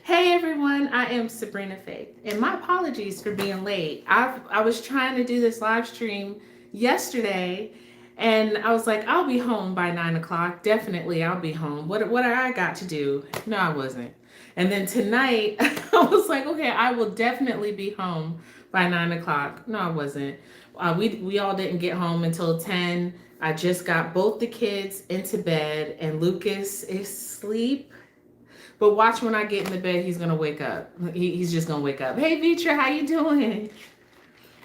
Hey everyone, I am Sabrina Faith, and my apologies for being late. I was trying to do this live stream yesterday, and I was like, I'll be home by 9 o'clock. Definitely, I'll be home. What I got to do? No, I wasn't. And then tonight, I was like, okay, I will definitely be home by 9 o'clock. No, I wasn't. We all didn't get home until 10. I just got both the kids into bed, and Lucas is asleep, but watch when I get in the bed, he's gonna wake up. He's just gonna wake up. Hey, Vitra, how you doing?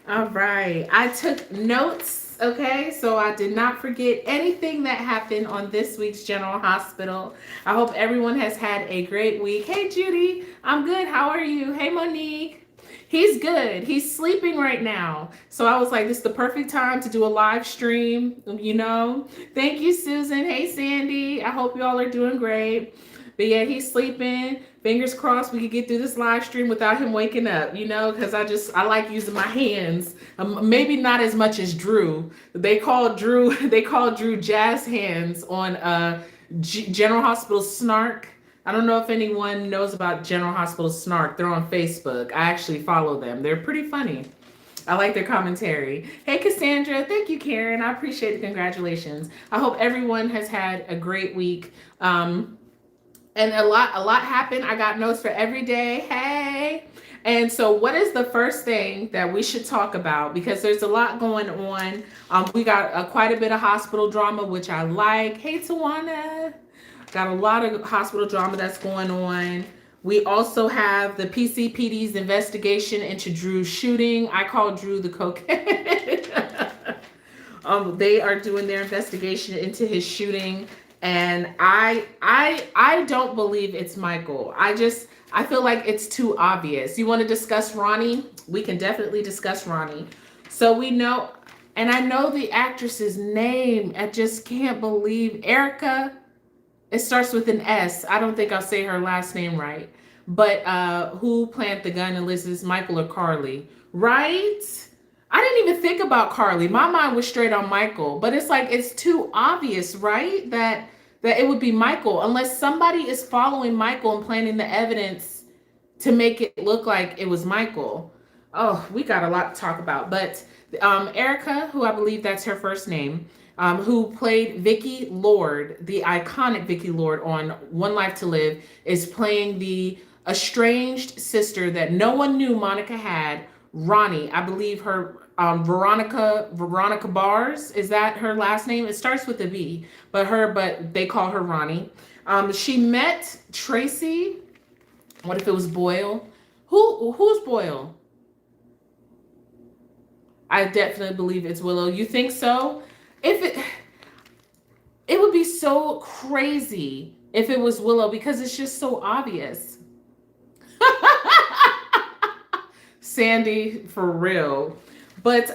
All right. I took notes, okay? So I did not forget anything that happened on this week's General Hospital. I hope everyone has had a great week. Hey, Judy, I'm good. How are you? Hey, Monique. He's good. He's sleeping right now. So I was like, this is the perfect time to do a live stream. Thank you, Susan. Hey, Sandy. I hope y'all are doing great. But yeah, he's sleeping. Fingers crossed we could get through this live stream without him waking up, because I like using my hands. Maybe not as much as Drew. They call Drew jazz hands on General Hospital Snark. I don't know if anyone knows about General Hospital Snark. They're on Facebook. I actually follow them. They're pretty funny. I like their commentary. Hey, Cassandra. Thank you, Karen. I appreciate the congratulations. I hope everyone has had a great week. And a lot happened. I got notes for every day. Hey. And so what is the first thing that we should talk about? Because there's a lot going on. We got quite a bit of hospital drama, which I like. Hey, Tawana. Got a lot of hospital drama that's going on. We also have the PCPD's investigation into Drew's shooting. I call Drew the cokehead. They are doing their investigation into his shooting. And I don't believe it's Michael. I feel like it's too obvious. You want to discuss Ronnie? We can definitely discuss Ronnie. So we know, and I know the actress's name. I just can't believe Erica. It starts with an S. I don't think I'll say her last name right. But who planted the gun and Liz, Michael or Carly? Right? I didn't even think about Carly. My mind was straight on Michael. But it's like it's too obvious, right? That it would be Michael, unless somebody is following Michael and planting the evidence to make it look like it was Michael. Oh, we got a lot to talk about. But Erica, who I believe that's her first name, who played Vicky Lord, the iconic Vicky Lord on One Life to Live, is playing the estranged sister that no one knew Monica had, Ronnie. I believe her Veronica Bars, is that her last name? It starts with a V, but they call her Ronnie. She met Tracy. What if it was Boyle? Who's Boyle? I definitely believe it's Willow. You think so? If it would be so crazy if it was Willow, because it's just so obvious. Sandy, for real. But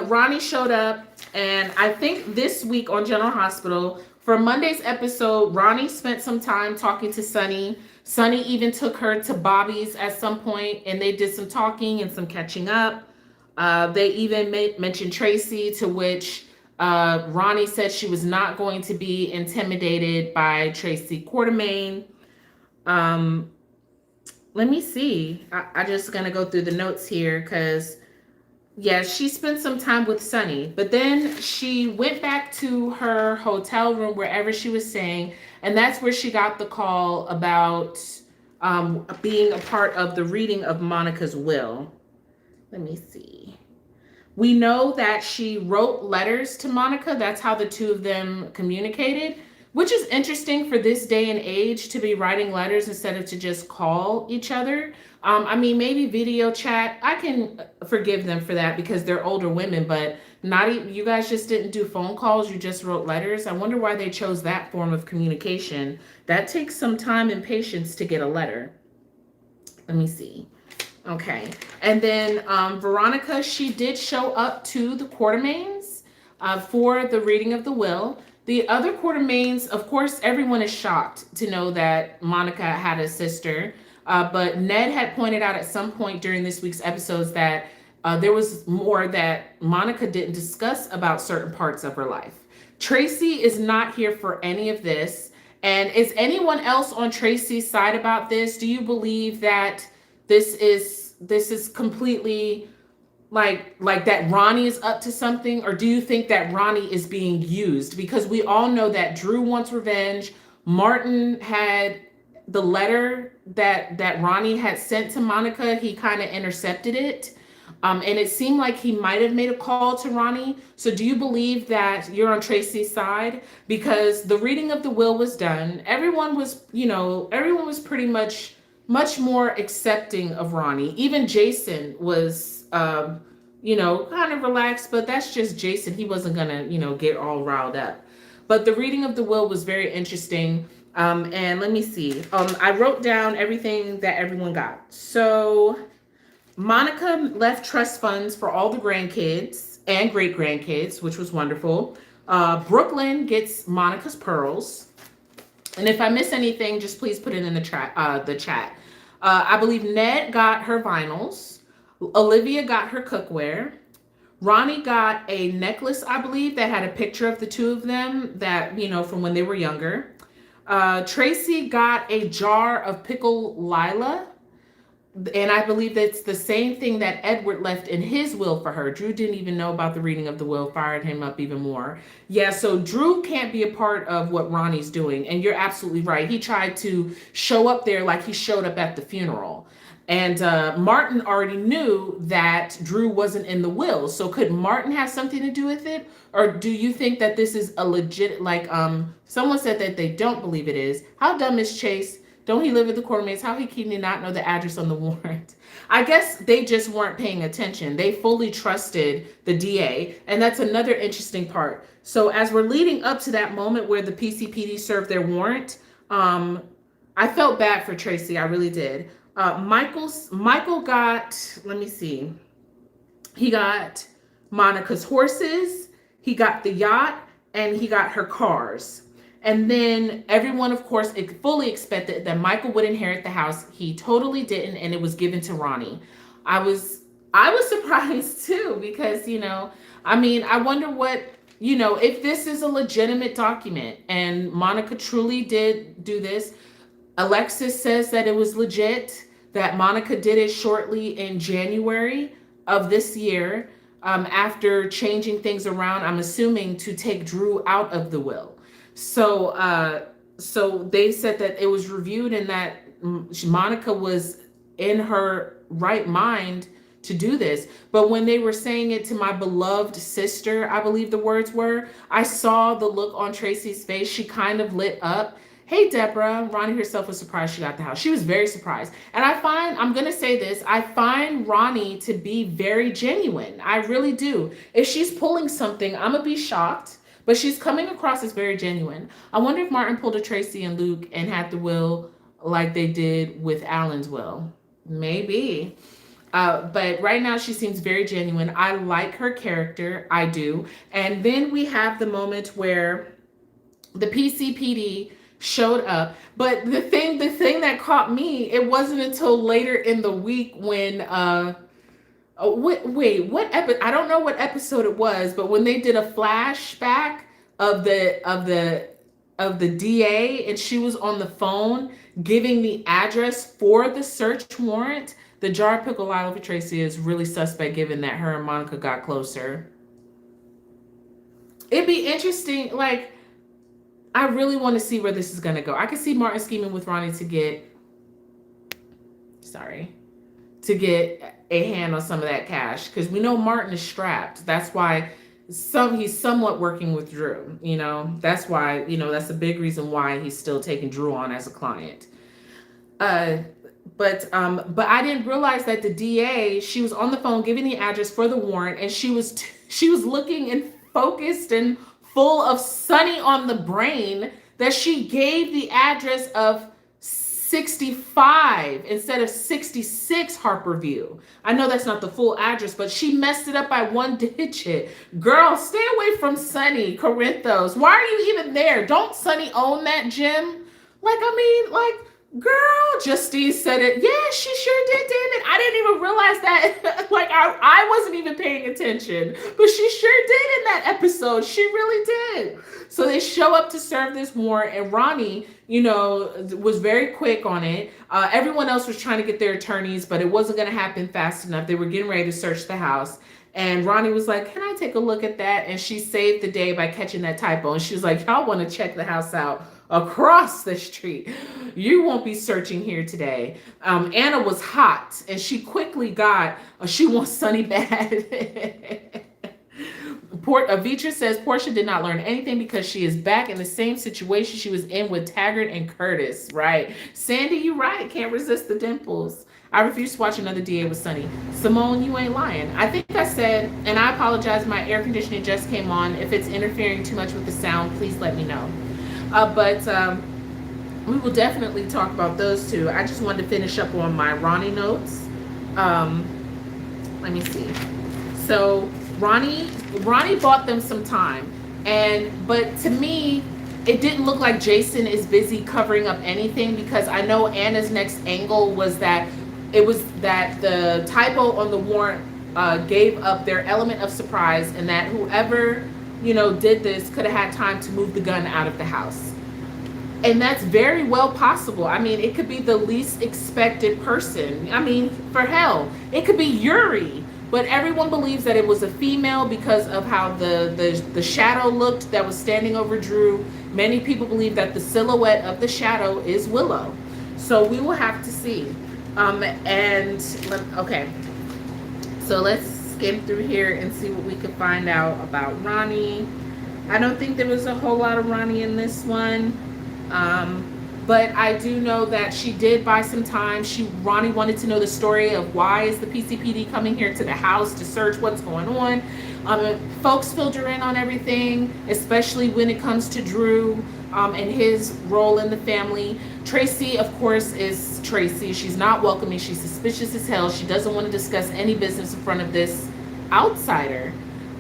Ronnie showed up, and I think this week on General Hospital, for Monday's episode, Ronnie spent some time talking to Sunny. Sunny even took her to Bobby's at some point, and they did some talking and some catching up. They even mentioned Tracy, to which Ronnie said she was not going to be intimidated by Tracy Quartermain. Let me see. I'm just going to go through the notes here because, yeah, she spent some time with Sunny. But then she went back to her hotel room, wherever she was staying, and that's where she got the call about being a part of the reading of Monica's will. Let me see. We know that she wrote letters to Monica. That's how the two of them communicated, which is interesting for this day and age, to be writing letters instead of to just call each other. I mean, maybe video chat. I can forgive them for that because they're older women, but not even, you guys just didn't do phone calls. You just wrote letters. I wonder why they chose that form of communication. That takes some time and patience to get a letter. Let me see. Okay. And then Veronica, she did show up to the Quartermains for the reading of the will. The other Quartermains, of course, everyone is shocked to know that Monica had a sister. But Ned had pointed out at some point during this week's episodes that there was more that Monica didn't discuss about certain parts of her life. Tracy is not here for any of this. And is anyone else on Tracy's side about this? Do you believe that this is completely like that Ronnie is up to something, or do you think that Ronnie is being used? Because we all know that Drew wants revenge. Martin had the letter that Ronnie had sent to Monica. He kind of intercepted it. And it seemed like he might have made a call to Ronnie. So do you believe that you're on Tracy's side? Because the reading of the will was done. Everyone was pretty much more accepting of Ronnie. Even Jason was, kind of relaxed, but that's just Jason. He wasn't gonna, get all riled up. But the reading of the will was very interesting. And let me see. I wrote down everything that everyone got. So Monica left trust funds for all the grandkids and great grandkids, which was wonderful. Brooklyn gets Monica's pearls. And if I miss anything, just please put it in the chat. I believe Ned got her vinyls. Olivia got her cookware. Ronnie got a necklace, I believe, that had a picture of the two of them that, from when they were younger. Tracy got a jar of pickle Lila. And I believe that's the same thing that Edward left in his will for her. Drew didn't even know about the reading of the will, fired him up even more. Yeah, so Drew can't be a part of what Ronnie's doing. And you're absolutely right. He tried to show up there like he showed up at the funeral. And Martin already knew that Drew wasn't in the will. So could Martin have something to do with it? Or do you think that this is a legit, someone said that they don't believe it is. How dumb is Chase? Don't he live at the Quartermains? How can he not know the address on the warrant? I guess they just weren't paying attention. They fully trusted the DA. And that's another interesting part. So as we're leading up to that moment where the PCPD served their warrant, I felt bad for Tracy. I really did. Michael got, let me see. He got Monica's horses. He got the yacht, and he got her cars. And then everyone, of course, fully expected that Michael would inherit the house. He totally didn't, and it was given to Ronnie. I was surprised too, because, I wonder what, if this is a legitimate document and Monica truly did do this. Alexis says that it was legit, that Monica did it shortly in January of this year, after changing things around, I'm assuming, to take Drew out of the will. So they said that it was reviewed and that Monica was in her right mind to do this. But when they were saying it to my beloved sister, I believe the words were, I saw the look on Tracy's face. She kind of lit up. Hey, Deborah. Ronnie herself was surprised she got the house. She was very surprised. And I'm going to say this, I find Ronnie to be very genuine. I really do. If she's pulling something, I'm going to be shocked. But she's coming across as very genuine. I wonder if Martin pulled a Tracy and Luke and had the will like they did with Alan's will. Maybe. But right now she seems very genuine. I like her character. I do. And then we have the moment where the PCPD showed up. But the thing that caught me, it wasn't until later in the week when what episode? I don't know what episode it was, but when they did a flashback of the DA and she was on the phone giving the address for the search warrant, the jar of pickle Lila for Tracy is really suspect, given that her and Monica got closer. It'd be interesting. I really want to see where this is gonna go. I could see Martin scheming with Ronnie to get a hand on some of that cash, because we know Martin is strapped. That's why he's somewhat working with Drew. That's why, that's a big reason why he's still taking Drew on as a client. But I didn't realize that the DA, she was on the phone giving the address for the warrant, and she was looking and focused and full of sunny on the brain that she gave the address of 65 instead of 66 Harperview. I know that's not the full address, but she messed it up by one digit. Girl, stay away from Sunny, Corinthos. Why are you even there? Don't Sunny own that gym? Girl, Justine said it. Yeah, she sure did, David. I didn't even realize that. Like, I wasn't even paying attention. But she sure did in that episode. She really did. So they show up to serve this warrant, and Ronnie, was very quick on it. Everyone else was trying to get their attorneys, but it wasn't going to happen fast enough. They were getting ready to search the house. And Ronnie was like, can I take a look at that? And she saved the day by catching that typo. And she was like, y'all want to check the house out across the street. You won't be searching here today. Anna was hot, and she quickly got, she wants Sonny bad. Avitra says Portia did not learn anything because she is back in the same situation she was in with Taggart and Curtis. Right. Sandy, you right. Can't resist the dimples. I refuse to watch another DA with Sonny. Simone, you ain't lying. I think I said, and I apologize, my air conditioning just came on. If it's interfering too much with the sound, please let me know. But we will definitely talk about those two. I just wanted to finish up on my Ronnie notes. Let me see. So Ronnie bought them some time, but to me, it didn't look like Jason is busy covering up anything, because I know Anna's next angle was that the typo on the warrant gave up their element of surprise, and that whoever did this could have had time to move the gun out of the house. And that's very well possible. I mean, it could be the least expected person. I mean, for hell, it could be Yuri. But everyone believes that it was a female because of how the shadow looked that was standing over Drew. Many people believe that the silhouette of the shadow is Willow. So we will have to see. Okay. So let's skim through here and see what we can find out about Ronnie. I don't think there was a whole lot of Ronnie in this one. But I do know that she did buy some time. Ronnie wanted to know the story of why is the PCPD coming here to the house to search what's going on. Folks filter in on everything, especially when it comes to Drew and his role in the family. Tracy, of course, is Tracy. She's not welcoming. She's suspicious as hell. She doesn't want to discuss any business in front of this outsider.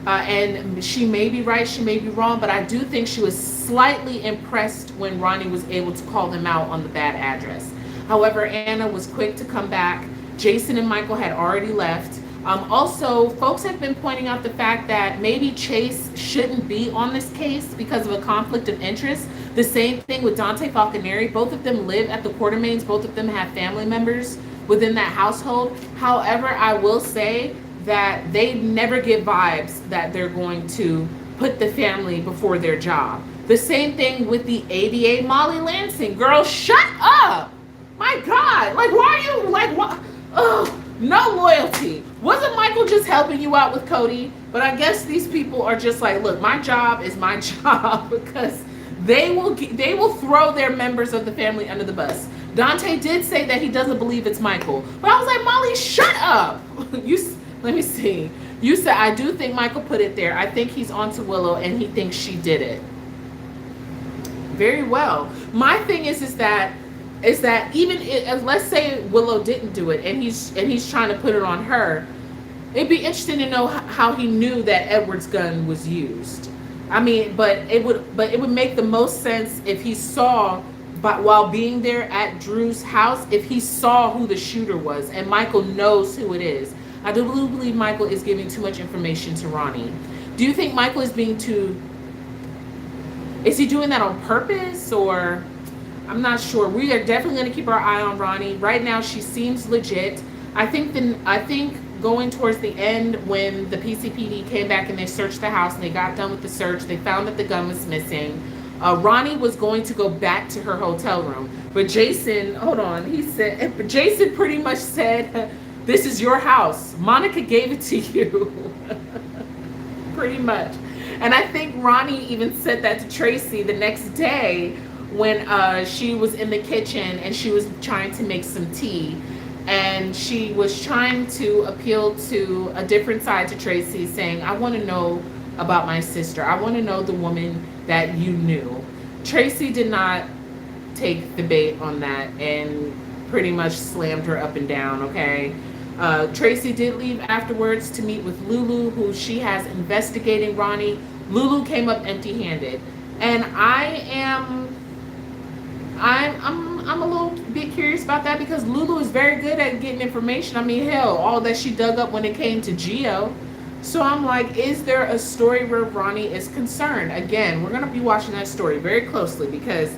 And she may be right, she may be wrong, but I do think she was slightly impressed when Ronnie was able to call them out on the bad address. However, Anna was quick to come back. Jason and Michael had already left. Also, folks have been pointing out the fact that maybe Chase shouldn't be on this case because of a conflict of interest. The same thing with Dante Falconeri. Both of them live at the Quartermains. Both of them have family members within that household. However, I will say that they never give vibes that they're going to put the family before their job. The same thing with the ADA Molly Lansing. Girl, shut up! My God, like, why are you, like, what? Oh, no loyalty. Wasn't Michael just helping you out with Cody? But I guess these people are just like, look, my job is my job, because they will throw their members of the family under the bus. Dante did say that he doesn't believe it's Michael. But I was like, Molly, shut up! Let me see. You said, I do think Michael put it there. I think he's onto Willow and he thinks she did it. Very well. My thing is that even if, let's say Willow didn't do it and he's trying to put it on her, it'd be interesting to know how he knew that Edward's gun was used. I mean, but it would make the most sense if he saw, but while being there at Drew's house, if he saw who the shooter was, and Michael knows who it is. I do believe Michael is giving too much information to Ronnie. Do you think Michael is being is he doing that on purpose, or I'm not sure. We are definitely going to keep our eye on Ronnie. Right now, she seems legit. I think going towards the end, when the PCPD came back and they searched the house and they got done with the search, they found that the gun was missing. Ronnie was going to go back to her hotel room, but Jason, Jason pretty much said, this is your house. Monica gave it to you. Pretty much. And I think Ronnie even said that to Tracy the next day when she was in the kitchen and she was trying to make some tea. And she was trying to appeal to a different side to Tracy, saying, I want to know about my sister. I want to know the woman that you knew. Tracy did not take the bait on that and pretty much slammed her up and down, okay? Tracy did leave afterwards to meet with Lulu, who she has investigating Ronnie. Lulu came up empty-handed. And I'm I'm a little bit curious about that because Lulu is very good at getting information. I mean, hell, all that she dug up when it came to Geo. So I'm like, is there a story where Ronnie is concerned? Again, we're gonna be watching that story very closely because,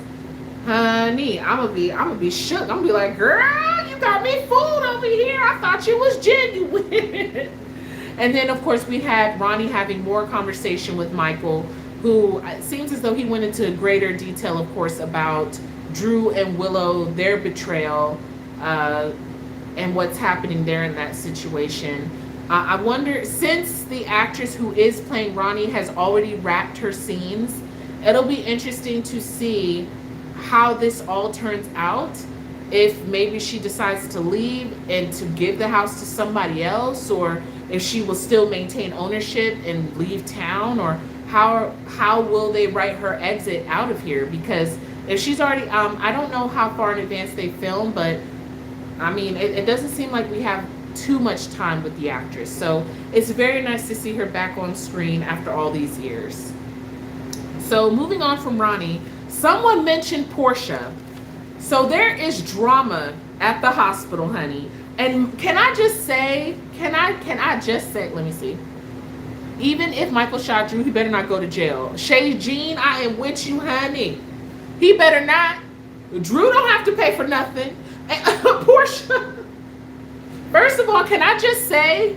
honey, I'm gonna be shook. I'm gonna be like, girl, you got me fooled over here. I thought you was genuine. And then, of course, we had Ronnie having more conversation with Michael, who it seems as though he went into greater detail, of course, about Drew and Willow, their betrayal, and what's happening there in that situation. I wonder, since the actress who is playing Ronnie has already wrapped her scenes, it'll be interesting to see how this all turns out. If maybe she decides to leave and to give the house to somebody else, or if she will still maintain ownership and leave town, or how will they write her exit out of here? Because if she's already, I don't know how far in advance they film, but I mean, it doesn't seem like we have too much time with the actress. So it's very nice to see her back on screen after all these years. So moving on from Ronnie, someone mentioned Portia. So there is drama at the hospital, honey. And can I just say, let me see. Even if Michael shot Drew, he better not go to jail. Shay Jean, I am with you, honey. He better not. Drew don't have to pay for nothing. And Portia, first of all, can I just say,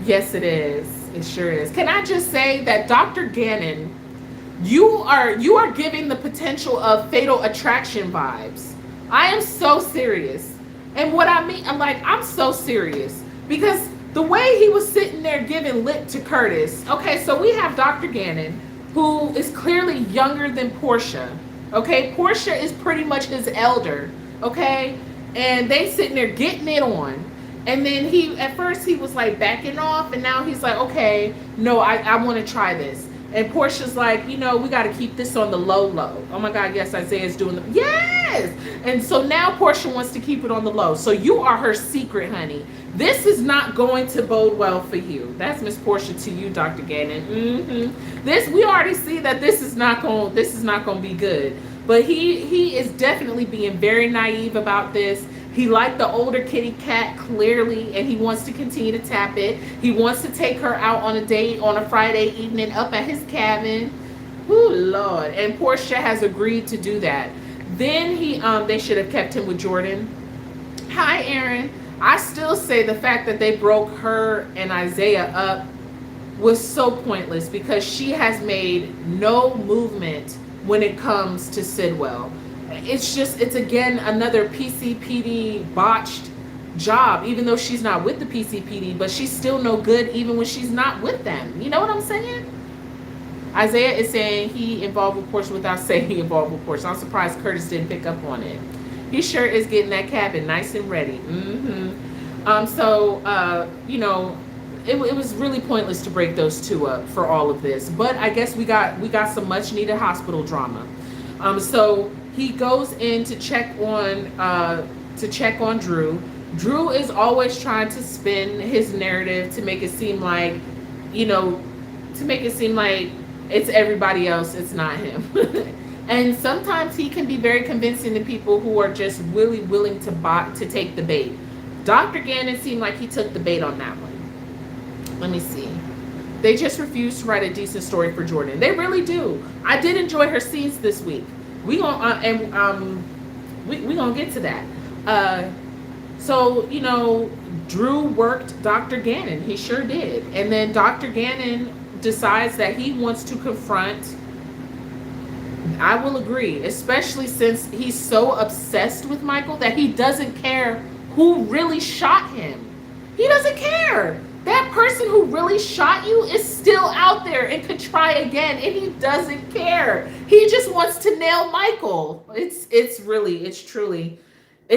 yes, it is. It sure is. Can I just say that Dr. Gannon, you are giving the potential of Fatal Attraction vibes. I am so serious. And what I mean, I'm so serious. Because the way he was sitting there giving lip to Curtis. Okay, so we have Dr. Gannon, who is clearly younger than Portia. Okay, Portia is pretty much his elder. Okay, and they sitting there getting it on. And then at first he was like backing off, and now he's like, okay, no, I want to try this. And Portia's like, we got to keep this on the low. Oh my God, yes, Isaiah's doing yes. And so now Portia wants to keep it on the low. So you are her secret, honey. This is not going to bode well for you. That's Miss Portia to you, Dr. Gannon. We already see that this is not going to be good. But he is definitely being very naive about this. He liked the older kitty cat, clearly, and he wants to continue to tap it. He wants to take her out on a date on a Friday evening up at his cabin. Ooh, Lord. And Portia has agreed to do that. Then they should have kept him with Jordan. Hi, Aaron. I still say the fact that they broke her and Isaiah up was so pointless because she has made no movement when it comes to Sidwell. It's again another PCPD botched job, even though she's not with the PCPD, but she's still no good even when she's not with them. You know what I'm saying? Isaiah is saying he involved with Portia without saying he involved with Portia. I'm surprised Curtis didn't pick up on it. He sure is getting that cabin nice and ready. It was really pointless to break those two up for all of this. But I guess we got some much needed hospital drama. So he goes in to check on Drew. Drew is always trying to spin his narrative to make it seem like, it's everybody else, it's not him. And sometimes he can be very convincing to people who are just really willing to take the bait. Dr. Gannon seemed like he took the bait on that one. Let me see. They just refuse to write a decent story for Jordan. They really do. I did enjoy her scenes this week. We gonna get to that. So Drew worked Dr. Gannon. He sure did. And then Dr. Gannon decides that he wants to confront. I will agree, especially since he's so obsessed with Michael that he doesn't care who really shot him. He doesn't care. That person who really shot you is still out there and could try again, and he doesn't care. He just wants to nail Michael. It's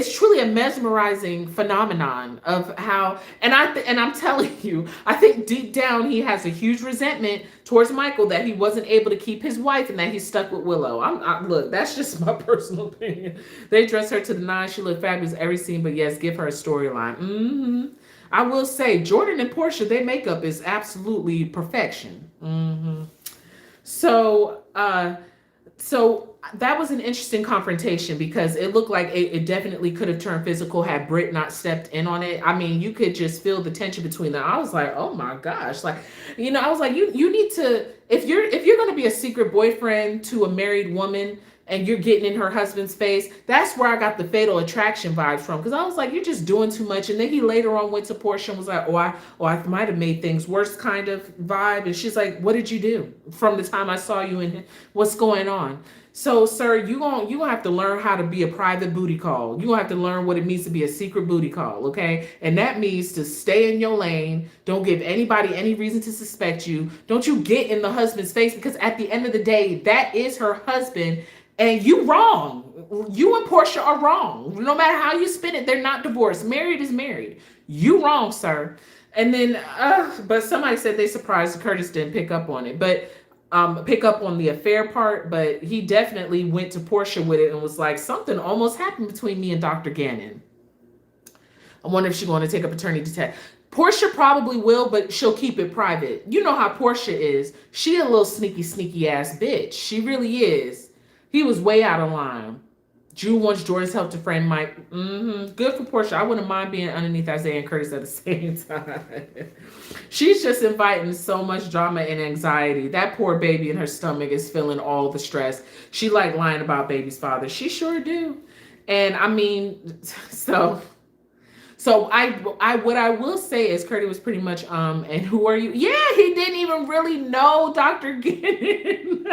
truly a mesmerizing phenomenon of how, and I'm telling you, I think deep down he has a huge resentment towards Michael that he wasn't able to keep his wife and that he's stuck with Willow. Look, that's just my personal opinion. They dress her to the nines. She looked fabulous every scene, but yes, give her a storyline. I will say, Jordan and Portia, their makeup is absolutely perfection. So that was an interesting confrontation because it looked like it definitely could have turned physical had Britt not stepped in on it. I mean, you could just feel the tension between them. I was like, oh my gosh, like, I was like, you need to, if you're going to be a secret boyfriend to a married woman and you're getting in her husband's face, that's where I got the Fatal Attraction vibes from, because I was like, you're just doing too much. And then he later on went to Portia and was like, I might have made things worse kind of vibe. And she's like, what did you do from the time I saw you and what's going on? So, sir, you gonna have to learn how to be a private booty call. You gonna have to learn what it means to be a secret booty call, okay? And that means to stay in your lane. Don't give anybody any reason to suspect you. Don't you get in the husband's face, because at the end of the day, that is her husband, and you wrong. You and Portia are wrong. No matter how you spin it, they're not divorced. Married is married. You wrong, sir. And then, but somebody said they surprised Curtis didn't pick up on it, but pick up on the affair part, but he definitely went to Portia with it and was like, something almost happened between me and Dr. Gannon. I wonder if she's going to take a paternity test. Portia probably will, but she'll keep it private. You know how Portia is. She a little sneaky ass bitch. She really is. He was way out of line. Drew wants Jordan's help to frame Mike. Good for Portia. I wouldn't mind being underneath Isaiah and Curtis at the same time. She's just inviting so much drama and anxiety. That poor baby in her stomach is feeling all the stress. She like lying about baby's father. She sure do. And I mean, so I what I will say is Curtis was pretty much and who are you? Yeah, he didn't even really know Dr. Gannon.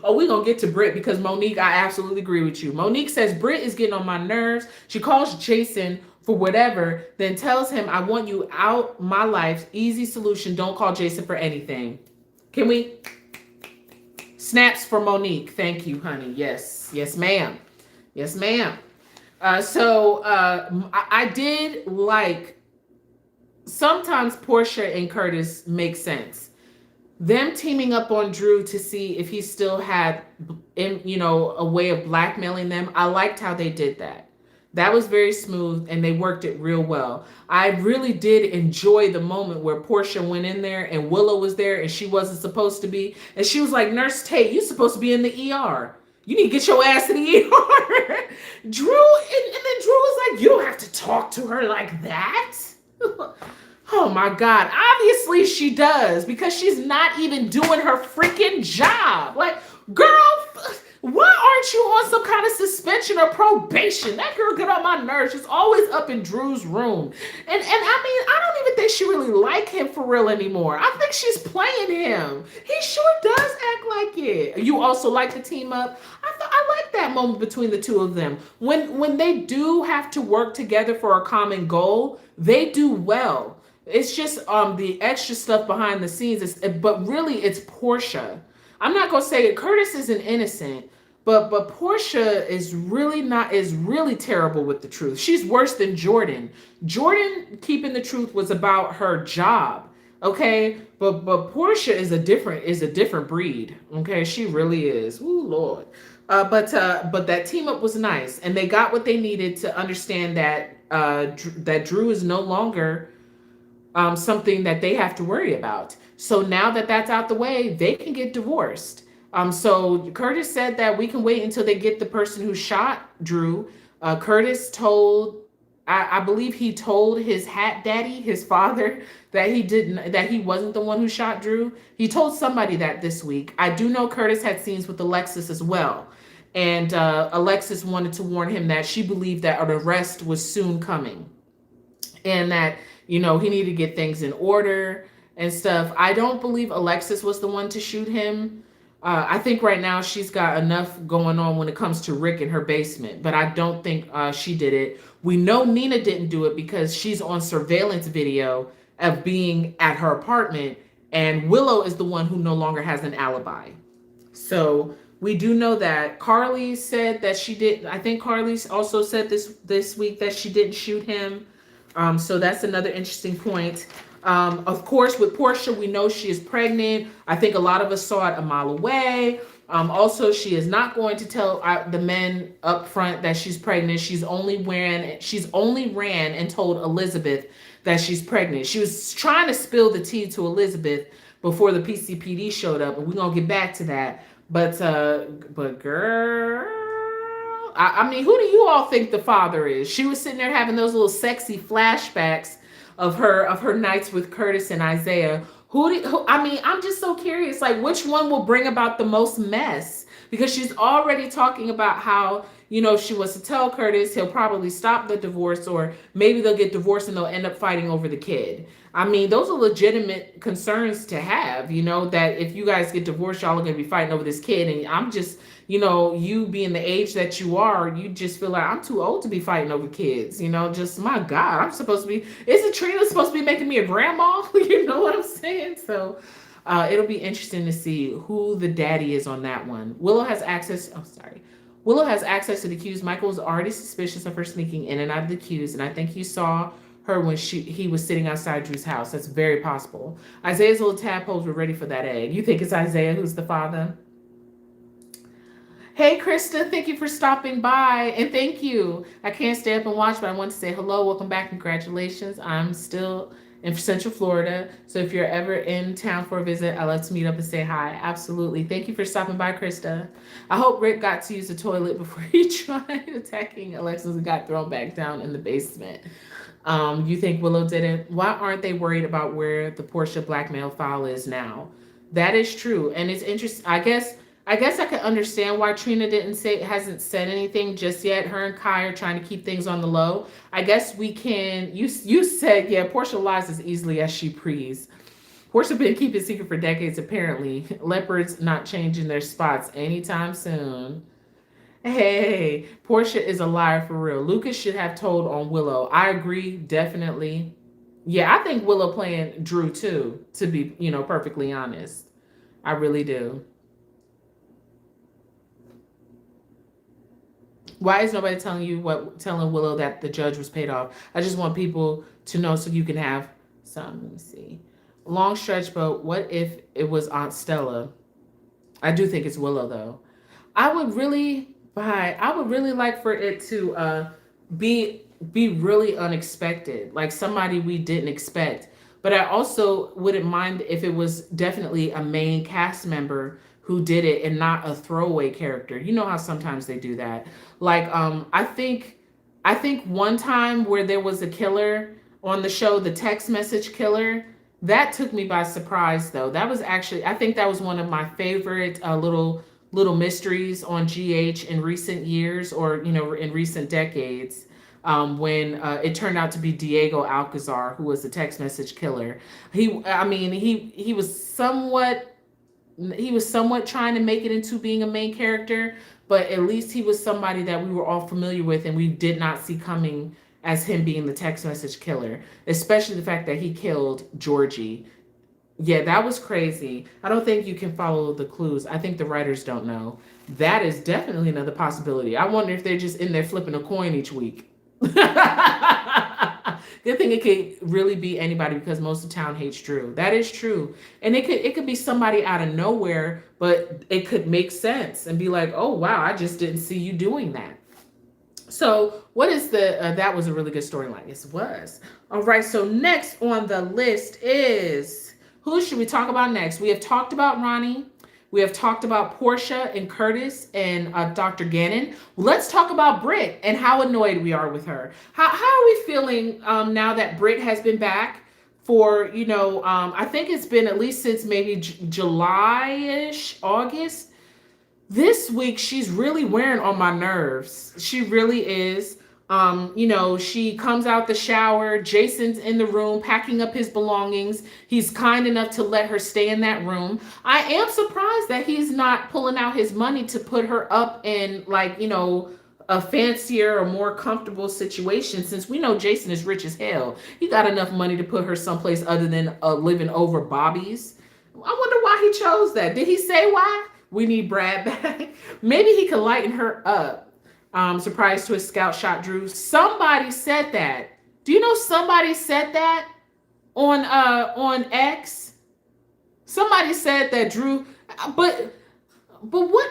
Oh, we're gonna get to Britt because Monique, I absolutely agree with you. Monique says Britt is getting on my nerves. She calls Jason for whatever, then tells him, I want you out my life. Easy solution. Don't call Jason for anything. Can we? Snaps for Monique. Thank you, honey. Yes, ma'am. Yes, ma'am. I did like, sometimes Portia and Curtis make sense. Them teaming up on Drew to see if he still had, a way of blackmailing them. I liked how they did that. That was very smooth and they worked it real well. I really did enjoy the moment where Portia went in there and Willow was there and she wasn't supposed to be. And she was like, Nurse Tate, you're supposed to be in the ER. You need to get your ass to the ER. Drew, and then Drew was like, you don't have to talk to her like that. Oh my God. Obviously she does, because she's not even doing her freaking job. Like, girl, why aren't you on some kind of suspension or probation? That girl get on my nerves. She's always up in Drew's room. And I mean, I don't even think she really like him for real anymore. I think she's playing him. He sure does act like it. You also like the team up? I like that moment between the two of them. When they do have to work together for a common goal, they do well. It's just the extra stuff behind the scenes. But really, it's Portia. I'm not gonna say it. Curtis isn't innocent, but Portia is really terrible with the truth. She's worse than Jordan. Jordan keeping the truth was about her job, okay? But Portia is a different breed, okay? She really is. Ooh, Lord. But that team up was nice, and they got what they needed to understand that that Drew is no longer something that they have to worry about. So now that that's out the way, they can get divorced. So Curtis said that we can wait until they get the person who shot Drew. Curtis told, I believe he told his hat daddy, his father, that he wasn't the one who shot Drew. He told somebody that this week. I do know Curtis had scenes with Alexis as well. And Alexis wanted to warn him that she believed that an arrest was soon coming. And that, he needed to get things in order and stuff. I don't believe Alexis was the one to shoot him. I think right now she's got enough going on when it comes to Rick in her basement, but I don't think she did it. We know Nina didn't do it because she's on surveillance video of being at her apartment, and Willow is the one who no longer has an alibi. So we do know that. Carly said that she did. I think Carly also said this week that she didn't shoot him. So that's another interesting point. Of course, with Portia, we know she is pregnant. I think a lot of us saw it a mile away. Also, she is not going to tell the men up front that she's pregnant. She's only ran and told Elizabeth that she's pregnant. She was trying to spill the tea to Elizabeth before the PCPD showed up, and we're going to get back to that. But girl, I mean, who do you all think the father is? She was sitting there having those little sexy flashbacks of her nights with Curtis and Isaiah. I mean, I'm just so curious. Like, which one will bring about the most mess? Because she's already talking about how she wants to tell Curtis he'll probably stop the divorce, or maybe they'll get divorced and they'll end up fighting over the kid. I mean, those are legitimate concerns to have, that if you guys get divorced, y'all are going to be fighting over this kid. And I'm just, you being the age that you are, you just feel like I'm too old to be fighting over kids. Just my God, I'm supposed to be, isn't Trina supposed to be making me a grandma? You know what I'm saying? So it'll be interesting to see who the daddy is on that one. Willow has access to the cues. Michael was already suspicious of her sneaking in and out of the cues, and I think you saw her when he was sitting outside Drew's house. That's very possible. Isaiah's little tadpoles were ready for that egg. You think it's Isaiah who's the father? Hey, Krista, thank you for stopping by, and thank you. I can't stay up and watch, but I want to say hello. Welcome back. Congratulations. I'm still in Central Florida, so if you're ever in town for a visit, I love to meet up and say hi. Absolutely. Thank you for stopping by, Krista. I hope Rick got to use the toilet before he tried attacking Alexis and got thrown back down in the basement. You think Willow didn't? Why aren't they worried about where the Portia blackmail file is now? That is true, and it's interesting. I guess I could understand why Trina hasn't said anything just yet. Her and Kai are trying to keep things on the low. I guess we can. You said, yeah, Portia lies as easily as she prees. Portia been keeping secret for decades. Apparently, leopards not changing their spots anytime soon. Hey, Portia is a liar for real. Lucas should have told on Willow. I agree, definitely. Yeah, I think Willow playing Drew too, to be, perfectly honest. I really do. Why is nobody telling Willow that the judge was paid off? I just want people to know so you can have some. Let me see. Long stretch, but what if it was Aunt Stella? I do think it's Willow though. I would really like for it to be really unexpected, like somebody we didn't expect. But I also wouldn't mind if it was definitely a main cast member who did it and not a throwaway character. You know how sometimes they do that. Like I think one time where there was a killer on the show, the text message killer, that took me by surprise though. That was actually, I think that was one of my favorite little mysteries on GH in recent years, or in recent decades, when it turned out to be Diego Alcazar, who was the text message killer. He was somewhat trying to make it into being a main character, but at least he was somebody that we were all familiar with and we did not see coming as him being the text message killer, especially the fact that he killed Georgie. Yeah, that was crazy. I don't think you can follow the clues. I think the writers don't know. That is definitely another possibility. I wonder if they're just in there flipping a coin each week. Good thing it could really be anybody because most of town hates Drew. That is true. And it could be somebody out of nowhere, but it could make sense and be like, "Oh wow, I just didn't see you doing that." So, what is that was a really good storyline. Yes, it was. All right, so next on the list is, who should we talk about next? We have talked about Ronnie. We have talked about Portia and Curtis and Dr. Gannon. Let's talk about Britt and how annoyed we are with her. How are we feeling now that Britt has been back for, I think it's been at least since maybe July-ish, August. This week, she's really wearing on my nerves. She really is. She comes out the shower. Jason's in the room packing up his belongings. He's kind enough to let her stay in that room. I am surprised that he's not pulling out his money to put her up in, like, a fancier or more comfortable situation, since we know Jason is rich as hell. He got enough money to put her someplace other than living over Bobby's. I wonder why he chose that. Did he say why? We need Brad back. Maybe he could lighten her up. Surprise twist, scout shot Drew. Somebody said that. Do you know somebody said that on X? Somebody said that Drew, but what?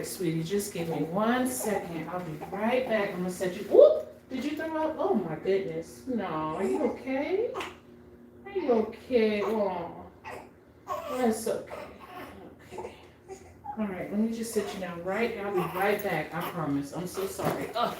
right, sweetie. Just give me 1 second. I'll be right back. I'm gonna set you. Whoop! Did you throw up? Oh my goodness. No. Are you okay? Are you okay? Oh, that's okay. Okay. All right. Let me just sit you down right. I'll be right back. I promise. I'm so sorry. Ugh.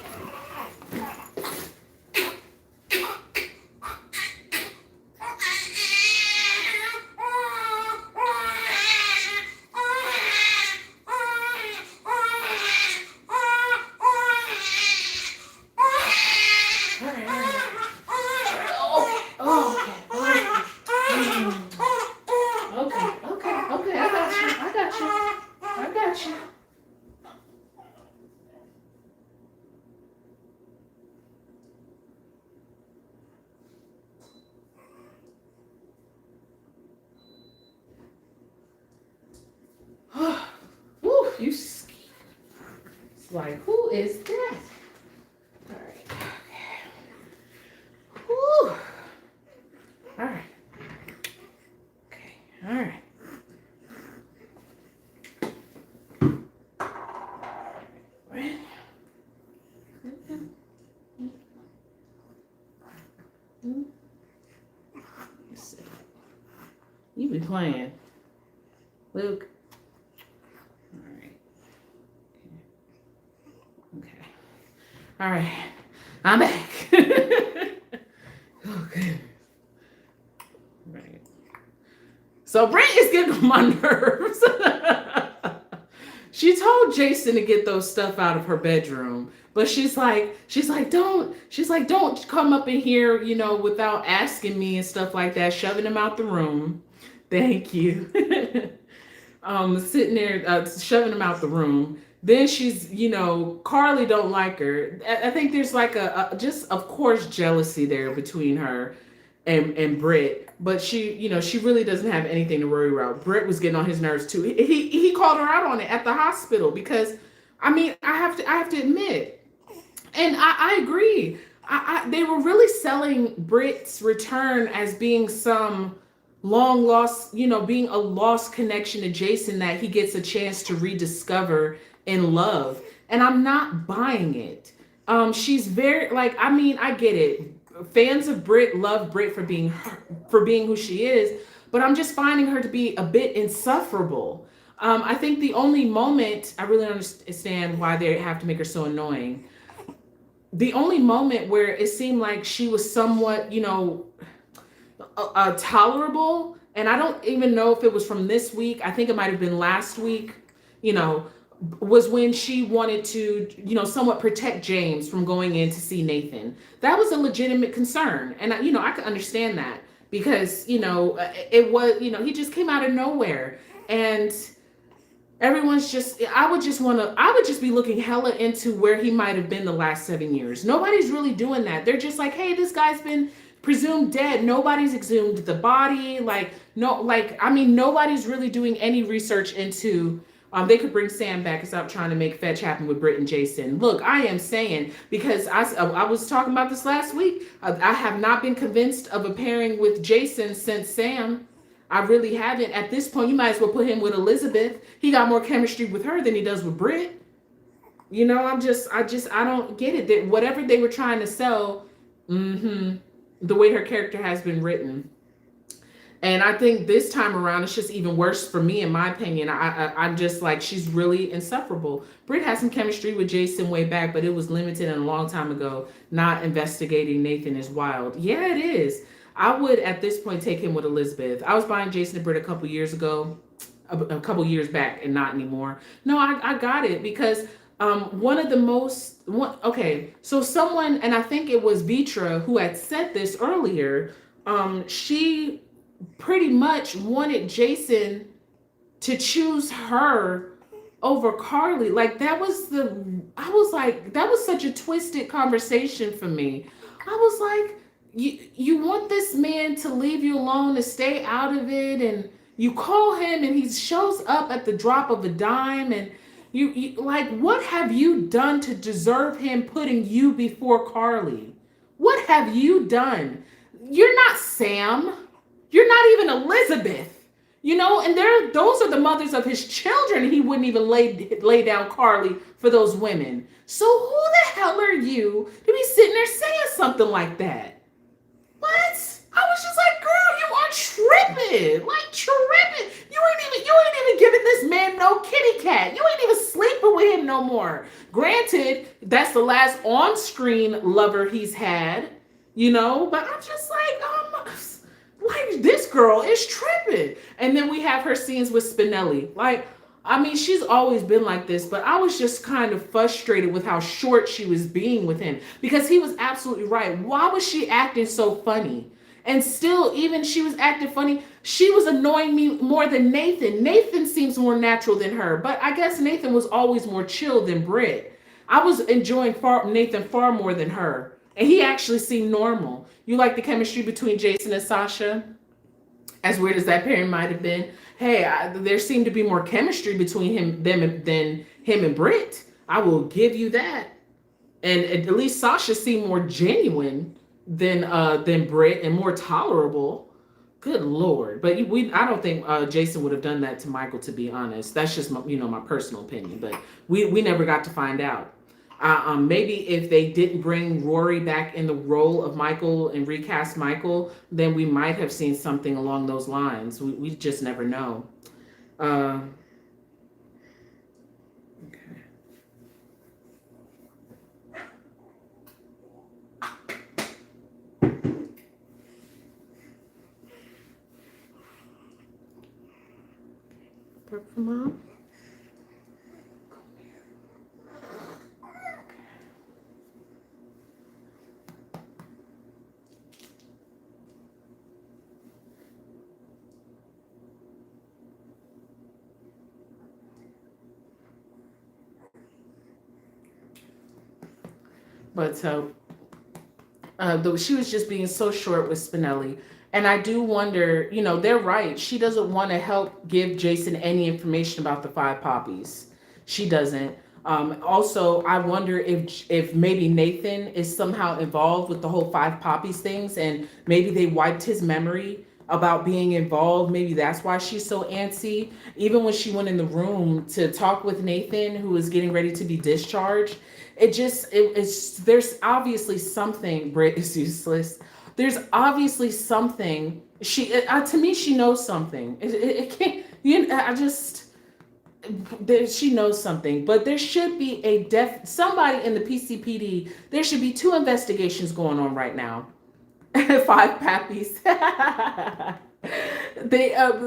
Woo, you scared. It's like, who is that? All right. Okay. Woo. All right. Okay. All right. Right. You be playing, Luke. All right, I'm back. Okay. Right. So Brent is getting on my nerves. She told Jason to get those stuff out of her bedroom, but she's like, don't come up in here, without asking me and stuff like that, shoving him out the room. Thank you. Sitting there, shoving him out the room. Then she's, Carly don't like her. I think there's like just, of course, jealousy there between her and Britt. But she really doesn't have anything to worry about. Britt was getting on his nerves too. He called her out on it at the hospital because, I have to admit, and I agree. They were really selling Britt's return as being some long lost, being a lost connection to Jason that he gets a chance to rediscover in love. And I'm not buying it. She's very I get it. Fans of Britt love Britt for being who she is, but I'm just finding her to be a bit insufferable. I think the only moment I really understand why they have to make her so annoying. The only moment where it seemed like she was somewhat, tolerable, and I don't even know if it was from this week. I think it might have been last week. Was when she wanted to, somewhat protect James from going in to see Nathan. That was a legitimate concern. And, I could understand that because, it was, he just came out of nowhere. And everyone's just, I would just be looking hella into where he might have been the last 7 years. Nobody's really doing that. They're just like, hey, this guy's been presumed dead. Nobody's exhumed the body. Nobody's really doing any research into. They could bring Sam back and stop trying to make fetch happen with Britt and Jason. Look, I am saying, because I was talking about this last week, I have not been convinced of a pairing with Jason since Sam. I really haven't. At this point, you might as well put him with Elizabeth. He got more chemistry with her than he does with Britt. I don't get it. That whatever they were trying to sell, the way her character has been written. And I think this time around, it's just even worse for me, in my opinion. I'm just like, she's really insufferable. Britt had some chemistry with Jason way back, but it was limited and a long time ago. Not investigating Nathan is wild. Yeah, it is. I would, at this point, take him with Elizabeth. I was buying Jason and Britt a couple years ago, a couple years back, and not anymore. No, I got it because so someone, and I think it was Vitra who had said this earlier, she pretty much wanted Jason to choose her over Carly. That was such a twisted conversation for me. I was like, you want this man to leave you alone, to stay out of it, and you call him and he shows up at the drop of a dime, and you what have you done to deserve him putting you before Carly? What have you done? You're not Sam. You're not even Elizabeth. And those are the mothers of his children. He wouldn't even lay down Carly for those women. So who the hell are you to be sitting there saying something like that? What? I was just like, girl, you are tripping. Like tripping. You ain't even giving this man no kitty cat. You ain't even sleeping with him no more. Granted, that's the last on-screen lover he's had, but I'm just like this girl is tripping. And then we have her scenes with Spinelli. Like, I mean, she's always been like this, but I was just kind of frustrated with how short she was being with him because he was absolutely right. Why was she acting so funny? And still, even she was acting funny, she was annoying me more than Nathan. Nathan seems more natural than her, but I guess Nathan was always more chill than Britt. I was enjoying Nathan far more than her, and he actually seemed normal. You like the chemistry between Jason and Sasha? As weird as that pairing might have been, hey, there seemed to be more chemistry between than him and Britt. I will give you that. And at least Sasha seemed more genuine than Britt and more tolerable. Good Lord. But I don't think Jason would have done that to Michael, to be honest. That's just my personal opinion. But we never got to find out. Maybe if they didn't bring Rory back in the role of Michael and recast Michael, then we might have seen something along those lines. We just never know. Okay. Work for mom. But she was just being so short with Spinelli. And I do wonder, they're right. She doesn't want to help give Jason any information about the five poppies. She doesn't. Also, I wonder if maybe Nathan is somehow involved with the whole five poppies things, and maybe they wiped his memory about being involved. Maybe that's why she's so antsy. Even when she went in the room to talk with Nathan, who was getting ready to be discharged, there's obviously something. Britt is useless. There's obviously something. To me, she knows something. It can't. She knows something, but there should be somebody in the PCPD. There should be 2 investigations going on right now. 5 pappies.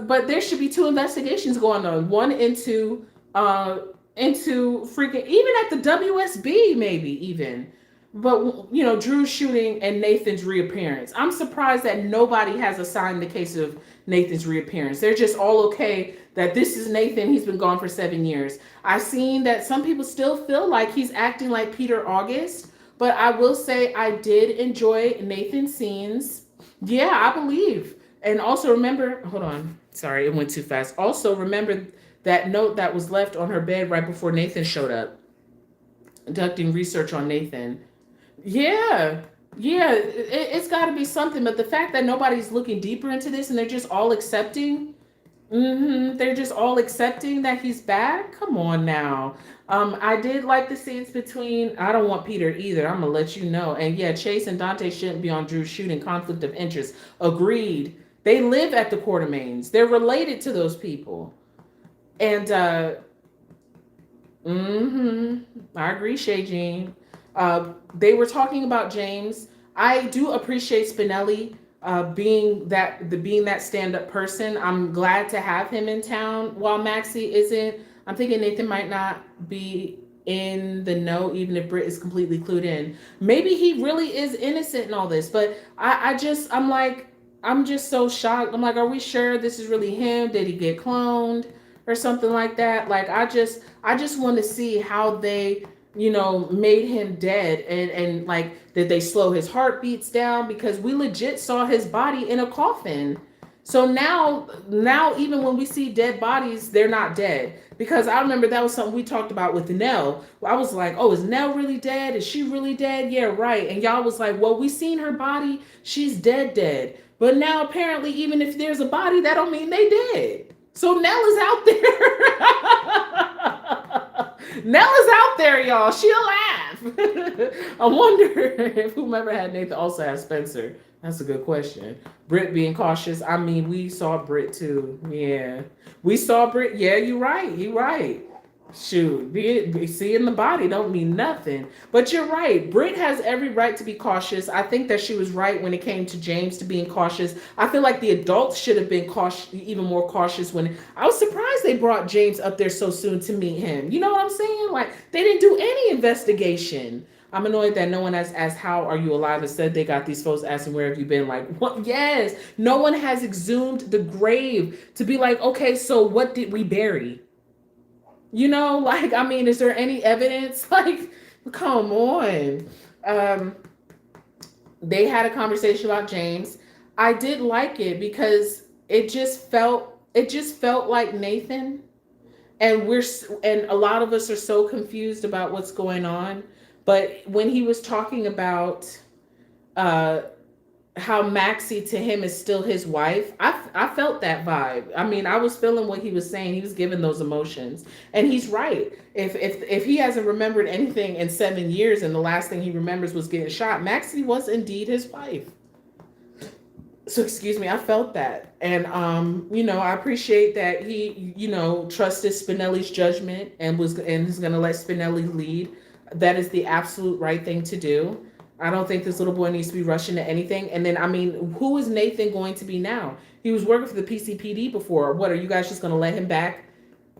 But there should be 2 investigations going on. One into freaking, even at the WSB, maybe even. But Drew's shooting and Nathan's reappearance. I'm surprised that nobody has assigned the case of Nathan's reappearance. They're just all okay that this is Nathan. He's been gone for 7 years. I've seen that some people still feel like he's acting like Peter August. But I will say I did enjoy Nathan's scenes. Yeah, I believe. And also remember, hold on. Sorry, it went too fast. Also remember that note that was left on her bed right before Nathan showed up. Conducting research on Nathan. Yeah. It's got to be something. But the fact that nobody's looking deeper into this and they're just all accepting. They're just all accepting that he's back. Come on now. I did like the scenes between. I don't want Peter either. I'm gonna let you know. And yeah, Chase and Dante shouldn't be on Drew's shooting. Conflict of interest. Agreed. They live at the Quartermaines. They're related to those people. And I agree, Shay Jean. They were talking about James. I do appreciate Spinelli being that stand-up person. I'm glad to have him in town while Maxie isn't. I'm thinking Nathan might not be in the know, even if Britt is completely clued in. Maybe he really is innocent in all this, but I'm just so shocked. I'm like, are we sure this is really him? Did he get cloned or something like that? Like, I just want to see how they made him dead, and like, did they slow his heartbeats down? Because we legit saw his body in a coffin. So now even when we see dead bodies, they're not dead. Because I remember that was something we talked about with Nell. I was like, oh, is Nell really dead? Is she really dead? Yeah, right. And y'all was like, well, we seen her body. She's dead. But now apparently, even if there's a body, that don't mean they dead. So Nell is out there. Nell is out there, y'all. She'll laugh. I wonder if whomever had Nathan also has Spencer. That's a good question. Britt being cautious. I mean, we saw Britt too. Yeah. We saw Britt. Yeah, you're right. You're right. Shoot, seeing the body don't mean nothing. But you're right. Britt has every right to be cautious. I think that she was right when it came to James to being cautious. I feel like the adults should have been cautious, even more cautious. When I was surprised they brought James up there so soon to meet him. You know what I'm saying? Like they didn't do any investigation. I'm annoyed that no one has asked how are you alive. Instead, they got these folks asking where have you been. Like, what? Yes, no one has exhumed the grave to be like, okay, so what did we bury? You know, like, I mean, is there any evidence? Like, come on. They had a conversation about James. I did like it because it just felt like Nathan. And a lot of us are so confused about what's going on. But when he was talking about how Maxie to him is still his wife, I felt that vibe. I mean, I was feeling what he was saying. He was giving those emotions, and he's right. If he hasn't remembered anything in 7 years, and the last thing he remembers was getting shot, Maxie was indeed his wife. So excuse me, I felt that, and I appreciate that he trusted Spinelli's judgment and is going to let Spinelli lead. That is the absolute right thing to do. I don't think this little boy needs to be rushing to anything. And then, I mean, who is Nathan going to be now? He was working for the PCPD before. What, are you guys just going to let him back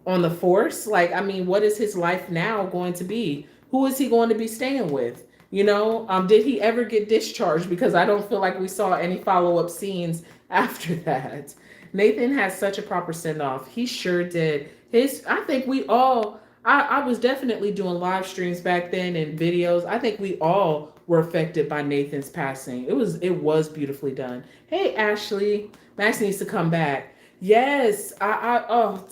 on the force? Like, I mean, what is his life now going to be? Who is he going to be staying with? Did he ever get discharged? Because I don't feel like we saw any follow-up scenes after that. Nathan has such a proper send-off. He sure did. I think we all, I was definitely doing live streams back then and videos. I think we all were affected by Nathan's passing. It was beautifully done. Hey, Ashley. Max needs to come back. Yes.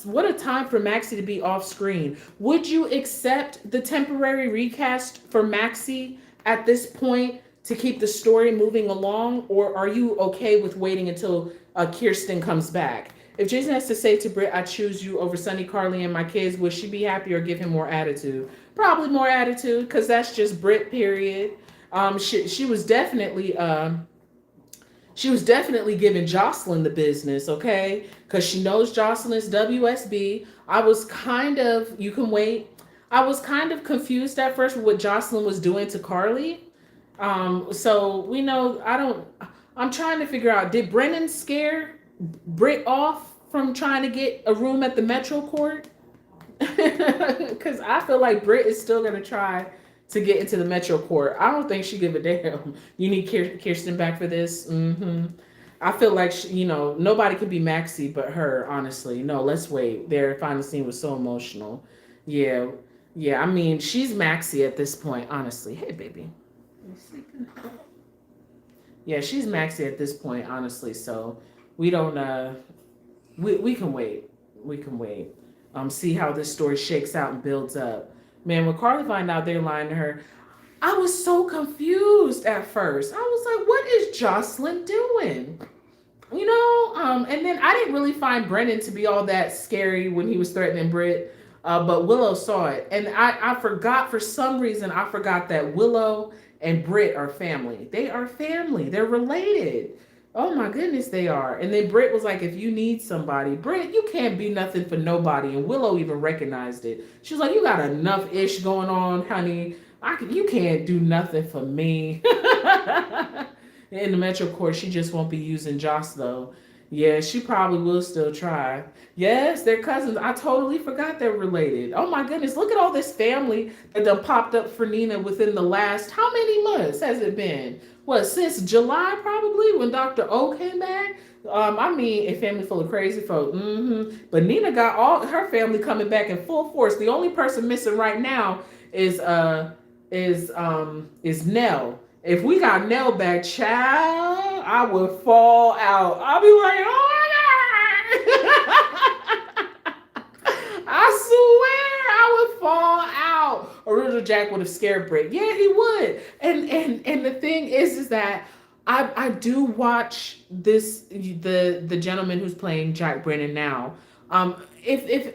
What a time for Maxie to be off screen. Would you accept the temporary recast for Maxie at this point to keep the story moving along? Or are you okay with waiting until Kirsten comes back? If Jason has to say to Britt, I choose you over Sonny, Carly, and my kids, would she be happy or give him more attitude? Probably more attitude, because that's just Britt, period. She was definitely giving Jocelyn the business, okay? Because she knows Jocelyn's WSB. I was kind of confused at first with what Jocelyn was doing to Carly. So we know, I'm trying to figure out, did Brennan scare Britt off from trying to get a room at the Metro Court? Because I feel like Britt is still going to try to get into the Metro Court. I don't think she give a damn. You need Kirsten back for this? I feel like, nobody could be Maxie but her, honestly. No, let's wait. Their final scene was so emotional. Yeah, I mean, she's Maxie at this point, honestly. Hey, baby. You sleeping? Yeah, she's Maxie at this point, honestly. So we don't, we can wait. We can wait. See how this story shakes out and builds up. Man, when Carly find out they're lying to her, I was so confused at first. I was like, what is Jocelyn doing? And then I didn't really find Brennan to be all that scary when he was threatening Britt, but Willow saw it. And I forgot, for some reason, that Willow and Britt are family. They are family. They're related. Oh my goodness, they are. And then Britt was like, if you need somebody, Britt, you can't be nothing for nobody. And Willow even recognized it. She was like, you got enough ish going on, honey. You can't do nothing for me. In the Metro Court, she just won't be using Joss, though. Yeah, she probably will still try. Yes, they're cousins. I totally forgot they're related. Oh my goodness, look at all this family that done popped up for Nina within the last, how many months has it been? What, since July probably, when Dr. O came back? I mean, a family full of crazy folk. But Nina got all her family coming back in full force. The only person missing right now is Nell. If we got Nell back, child, I would fall out. I'll be like, oh my God. I swear I would fall out. Original Jack would have scared Britt. Yeah, he would. And the thing is that I do watch this the gentleman who's playing Jack Brennan now. If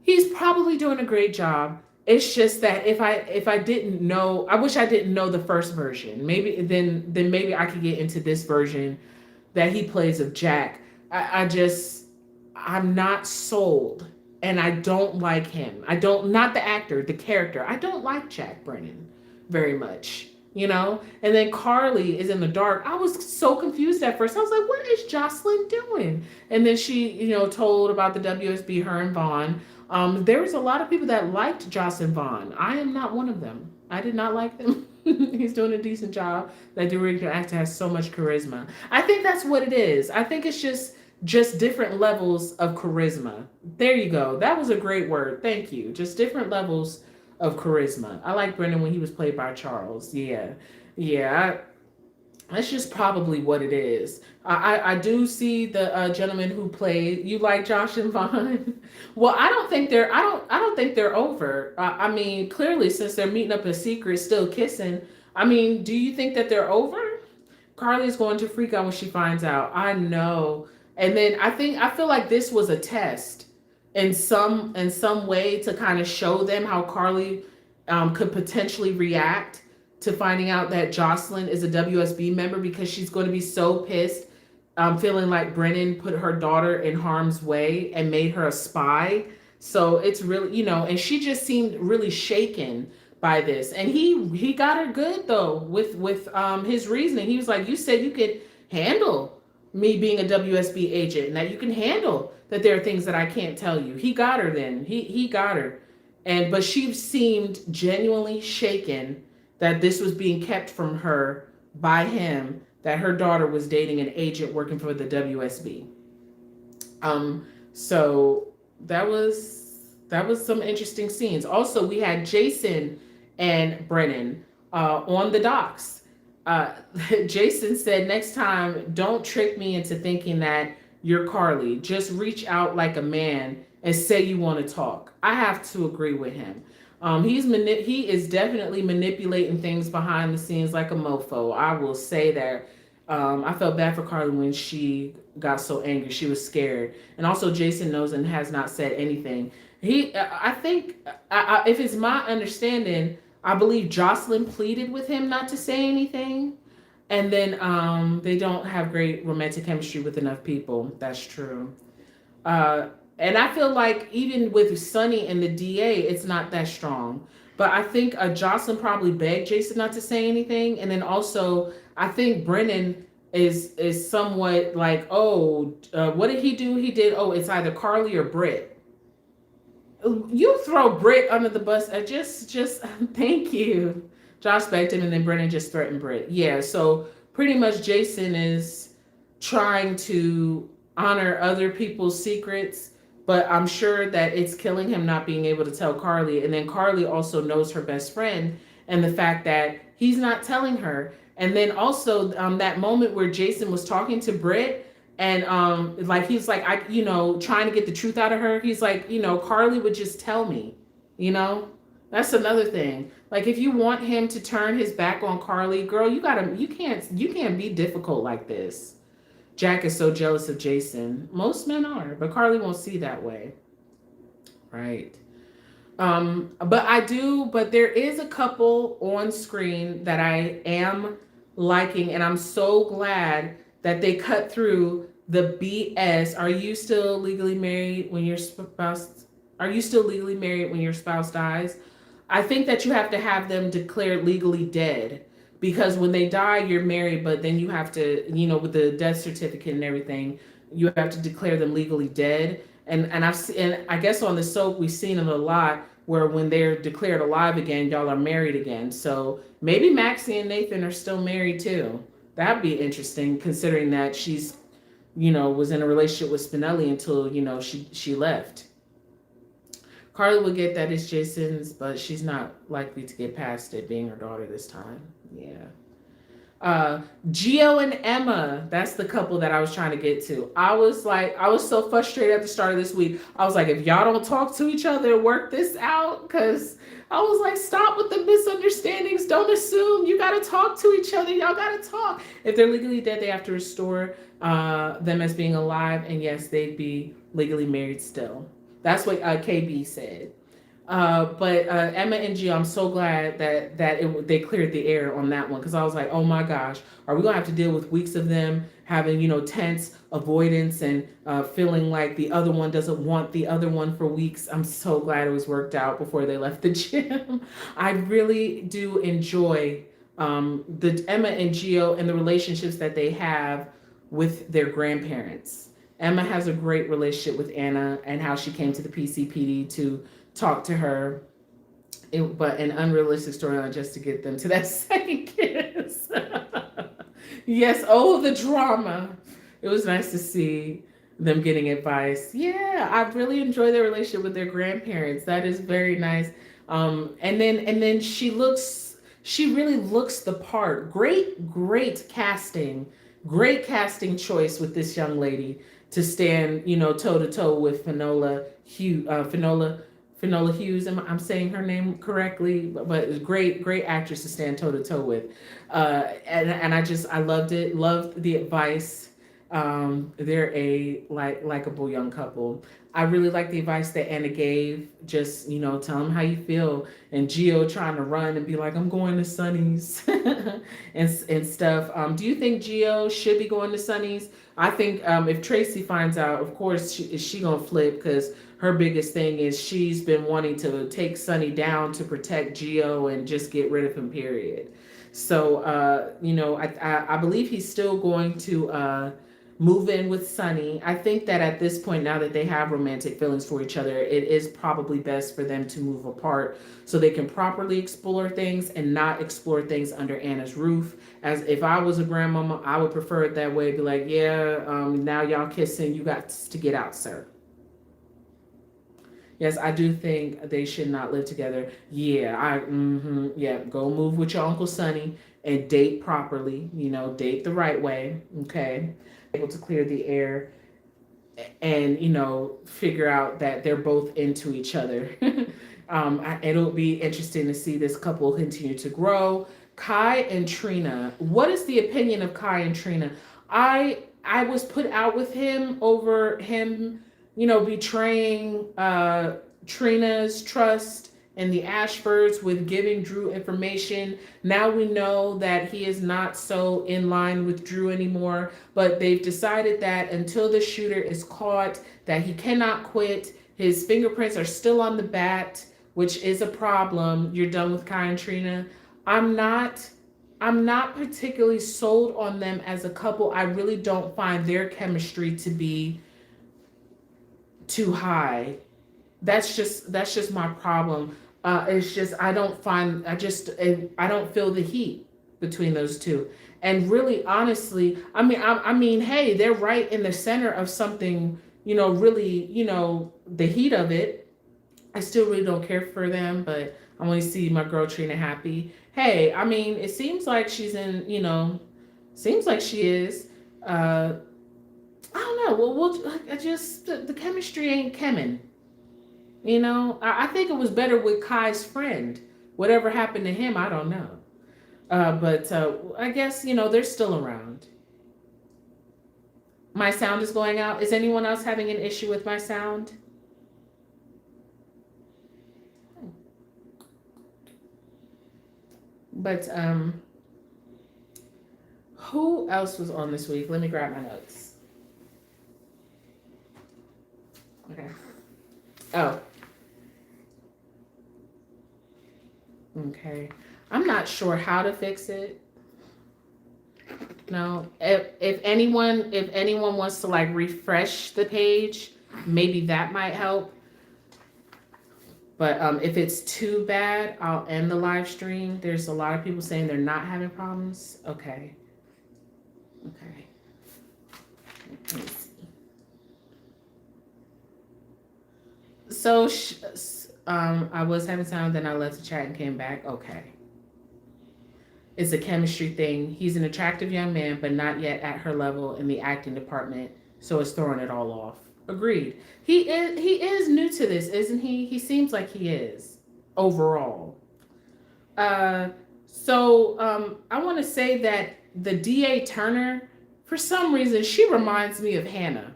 he's probably doing a great job. It's just that if I didn't know, I wish I didn't know the first version. Maybe then maybe I could get into this version that he plays of Jack. I just I'm not sold, and I don't like him. I don't, not the actor, the character. I don't like Jack Brennan very much, you know. And then Carly is in the dark. I was so confused at first. I was like, what is Jocelyn doing? And then she, told about the WSB, her and Vaughn. There was a lot of people that liked Jocelyn Vaughn. I am not one of them. I did not like them. He's doing a decent job. That director actor has so much charisma. I think that's what it is. I think it's just different levels of charisma. There you go. That was a great word. Thank you. Just different levels of charisma. I like Brendan when he was played by Charles. Yeah. Yeah. That's just probably what it is. I do see the gentleman who played. You like Josh and Vaughn? Well, I don't think they're over. I mean, clearly, since they're meeting up in secret, still kissing. I mean, do you think that they're over? Carly's going to freak out when she finds out. I know. And then I feel like this was a test in some way to kind of show them how Carly could potentially react to finding out that Jocelyn is a WSB member, because she's going to be so pissed, feeling like Brennan put her daughter in harm's way and made her a spy. So it's really, and she just seemed really shaken by this. And he got her good though with his reasoning. He was like, you said you could handle me being a WSB agent, and that you can handle that there are things that I can't tell you. He got her then. He got her. But she seemed genuinely shaken that this was being kept from her by him, that her daughter was dating an agent working for the WSB. So that was some interesting scenes. Also, we had Jason and Brennan on the docks. Jason said, next time, don't trick me into thinking that you're Carly. Just reach out like a man and say you want to talk. I have to agree with him. He is definitely manipulating things behind the scenes like a mofo. I will say that. I felt bad for Carly when she got so angry. She was scared. And also, Jason knows and has not said anything. I think, if it's my understanding, I believe Jocelyn pleaded with him not to say anything. And then they don't have great romantic chemistry with enough people. That's true. And I feel like even with Sonny and the DA, it's not that strong. But I think Jocelyn probably begged Jason not to say anything. And then also, I think Brennan is somewhat like, what did he do? He did, it's either Carly or Britt. You throw Britt under the bus. Just thank you. Josh begged him, and then Brennan just threatened Britt. Yeah, so pretty much Jason is trying to honor other people's secrets, but I'm sure that it's killing him not being able to tell Carly. And then Carly also knows her best friend, and the fact that he's not telling her. And then also that moment where Jason was talking to Britt, and like he's like, trying to get the truth out of her. He's like, Carly would just tell me, That's another thing. Like, if you want him to turn his back on Carly, girl, you can't be difficult like this. Jack is so jealous of Jason. Most men are, but Carly won't see that way. Right. But there is a couple on screen that I am liking, and I'm so glad that they cut through the BS. Are you still legally married when your spouse dies? I think that you have to have them declared legally dead, because when they die, you're married, but then you have to, with the death certificate and everything, you have to declare them legally dead. And I guess on the soap, we've seen it a lot where when they're declared alive again, y'all are married again. So maybe Maxie and Nathan are still married too. That'd be interesting, considering that she's, was in a relationship with Spinelli until, she left. Carly will get that it's Jason's, but she's not likely to get past it being her daughter this time. Yeah. Gio and Emma, that's the couple that I was trying to get to. I was so frustrated at the start of this week. I was like, if y'all don't talk to each other, work this out, because I was like, stop with the misunderstandings. don't assume. You got to talk to each other. Y'all got to talk. If they're legally dead, they have to restore them as being alive. And yes, they'd be legally married still. That's what KB said. But Emma and Gio, I'm so glad that they cleared the air on that one, because I was like, oh my gosh, are we gonna have to deal with weeks of them having, tense avoidance and feeling like the other one doesn't want the other one for weeks? I'm so glad it was worked out before they left the gym. I really do enjoy the Emma and Gio and the relationships that they have with their grandparents. Emma has a great relationship with Anna and how she came to the PCPD to talk to her, but an unrealistic storyline just to get them to that second kiss. Yes, oh, the drama. It was nice to see them getting advice. Yeah, I really enjoy their relationship with their grandparents. That is very nice. And then she really looks the part. Great casting. Great casting choice with this young lady to stand, toe to toe with Finola Hughes. I'm saying her name correctly, but great actress to stand toe to toe with. And I loved it. Loved the advice. They're a likable young couple. I really like the advice that Anna gave. Just, tell them how you feel. And Gio trying to run and be like, I'm going to Sonny's and stuff. Do you think Gio should be going to Sonny's? I think if Tracy finds out, of course, she gonna flip, because her biggest thing is she's been wanting to take Sonny down to protect Gio and just get rid of him, period. So, I believe he's still going to move in with Sonny. I think that at this point, now that they have romantic feelings for each other, it is probably best for them to move apart so they can properly explore things and not explore things under Anna's roof. As if I was a grandmama, I would prefer it that way. Be like, yeah, now y'all kissing, you got to get out, sir. Yes, I do think they should not live together. Yeah, go move with your Uncle Sonny and date properly, date the right way, okay? Able to clear the air and, figure out that they're both into each other. It'll be interesting to see this couple continue to grow. Kai and Trina, what is the opinion of Kai and Trina? I was put out with him over him betraying Trina's trust and the Ashfords with giving Drew information. Now we know that he is not so in line with Drew anymore, but they've decided that until the shooter is caught, that he cannot quit. His fingerprints are still on the bat, which is a problem. You're done with Kai and Trina. I'm not particularly sold on them as a couple. I really don't find their chemistry to be too high. That's just my problem. It's just I don't feel the heat between those two. And really, honestly, I mean, hey, they're right in the center of something. Really, the heat of it. I still really don't care for them, but I want to see my girl Trina happy. Hey, I mean, it seems like she's in. Seems like she is. I don't know. Well, the chemistry ain't cheming. I think it was better with Kai's friend. Whatever happened to him, I don't know. But I guess, they're still around. My sound is going out. Is anyone else having an issue with my sound? But who else was on this week? Let me grab my notes. Okay. Oh. Okay. I'm not sure how to fix it. No. If anyone wants to refresh the page, maybe that might help. But if it's too bad, I'll end the live stream. There's a lot of people saying they're not having problems. Okay. Let me see. So I was having sound, then I left the chat and came back. Okay. It's a chemistry thing. He's an attractive young man, but not yet at her level in the acting department, so it's throwing it all off. Agreed. He is new to this, isn't he? He seems like he is overall. So I want to say that the DA Turner, for some reason, she reminds me of Hannah.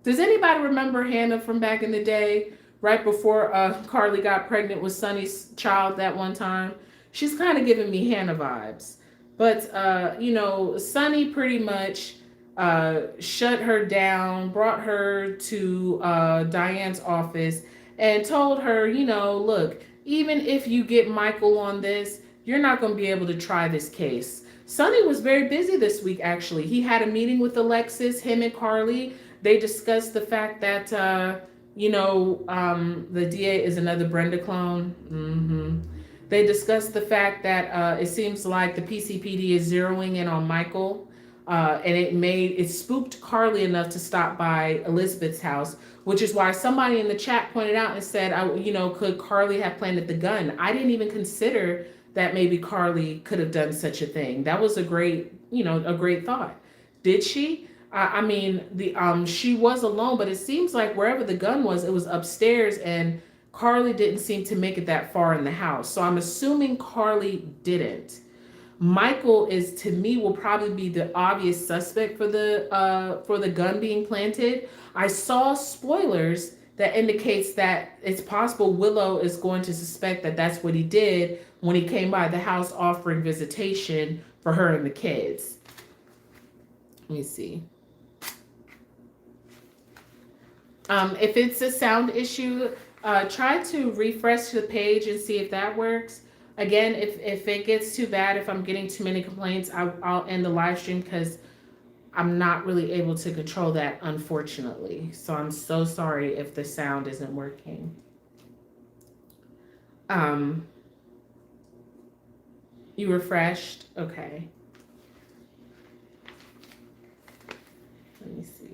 Does anybody remember Hannah from back in the day, right before Carly got pregnant with Sonny's child that one time? She's kind of giving me Hannah vibes. But, Sonny pretty much shut her down, brought her to Diane's office, and told her, look, even if you get Michael on this, you're not going to be able to try this case. Sonny was very busy this week, actually. He had a meeting with Alexis, him and Carly. They discussed the fact that, the DA is another Brenda clone. They discussed the fact that it seems like the PCPD is zeroing in on Michael, and it spooked Carly enough to stop by Elizabeth's house, which is why somebody in the chat pointed out and said, could Carly have planted the gun? I didn't even consider that maybe Carly could have done such a thing. That was a great thought. Did she? She was alone, but it seems like wherever the gun was, it was upstairs, and Carly didn't seem to make it that far in the house. So I'm assuming Carly didn't. Michael to me will probably be the obvious suspect for the gun being planted. I saw spoilers that indicates that it's possible Willow is going to suspect that that's what he did when he came by the house offering visitation for her and the kids. Let me see. If it's a sound issue, try to refresh the page and see if that works. Again, if it gets too bad, if I'm getting too many complaints, I'll end the live stream because I'm not really able to control that, unfortunately. So I'm so sorry if the sound isn't working. You refreshed? Okay. Let me see.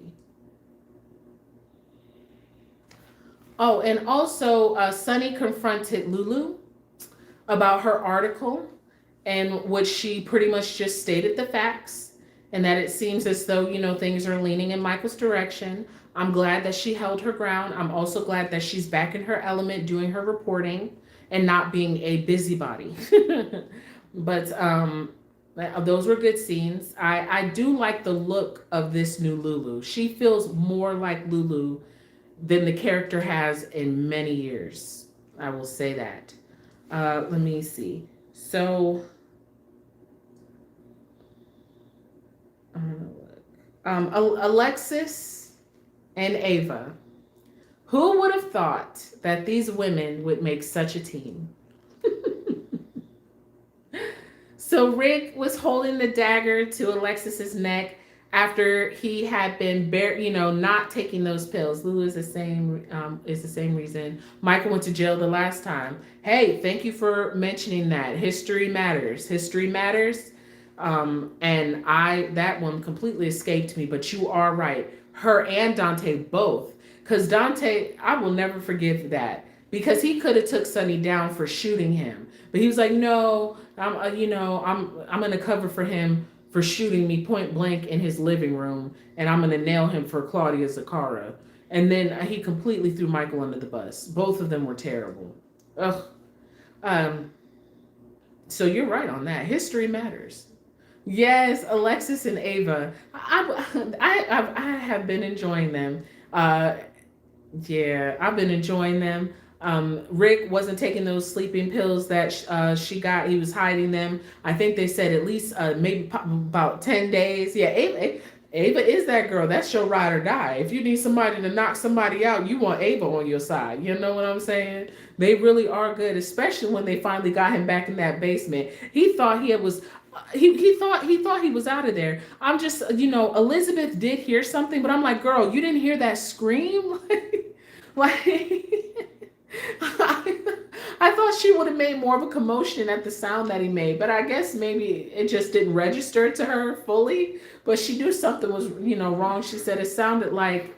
Oh, and also Sunny confronted Lulu about her article, and which she pretty much just stated the facts, and that it seems as though, things are leaning in Michael's direction. I'm glad that she held her ground. I'm also glad that she's back in her element doing her reporting and not being a busybody. But those were good scenes. I do like the look of this new Lulu. She feels more like Lulu than the character has in many years. I will say that. Let me see. So, Alexis and Ava. Who would have thought that these women would make such a team? So Rick was holding the dagger to Alexis's neck after he had been not taking those pills. Lulu is the same reason Michael went to jail the last time. Hey, thank you for mentioning that. History matters. History matters. And that one completely escaped me, but you are right. Her and Dante both. Because Dante, I will never forgive that. Because he could have took Sonny down for shooting him. But he was like, no, I'm going to cover for him for shooting me point blank in his living room, and I'm going to nail him for Claudia Zacchara. And then he completely threw Michael under the bus. Both of them were terrible. Ugh. So you're right on that. History matters. Yes, Alexis and Ava. I have been enjoying them. Yeah, I've been enjoying them. Rick wasn't taking those sleeping pills that she got. He was hiding them. I think they said at least maybe about 10 days. Yeah, Ava is that girl. That's your ride or die. If you need somebody to knock somebody out, you want Ava on your side. You know what I'm saying? They really are good, especially when they finally got him back in that basement. He thought he was out of there. I'm just, Elizabeth did hear something, but I'm like, girl, you didn't hear that scream? like I thought she would have made more of a commotion at the sound that he made, but I guess maybe it just didn't register to her fully. But she knew something was, wrong. She said it sounded like,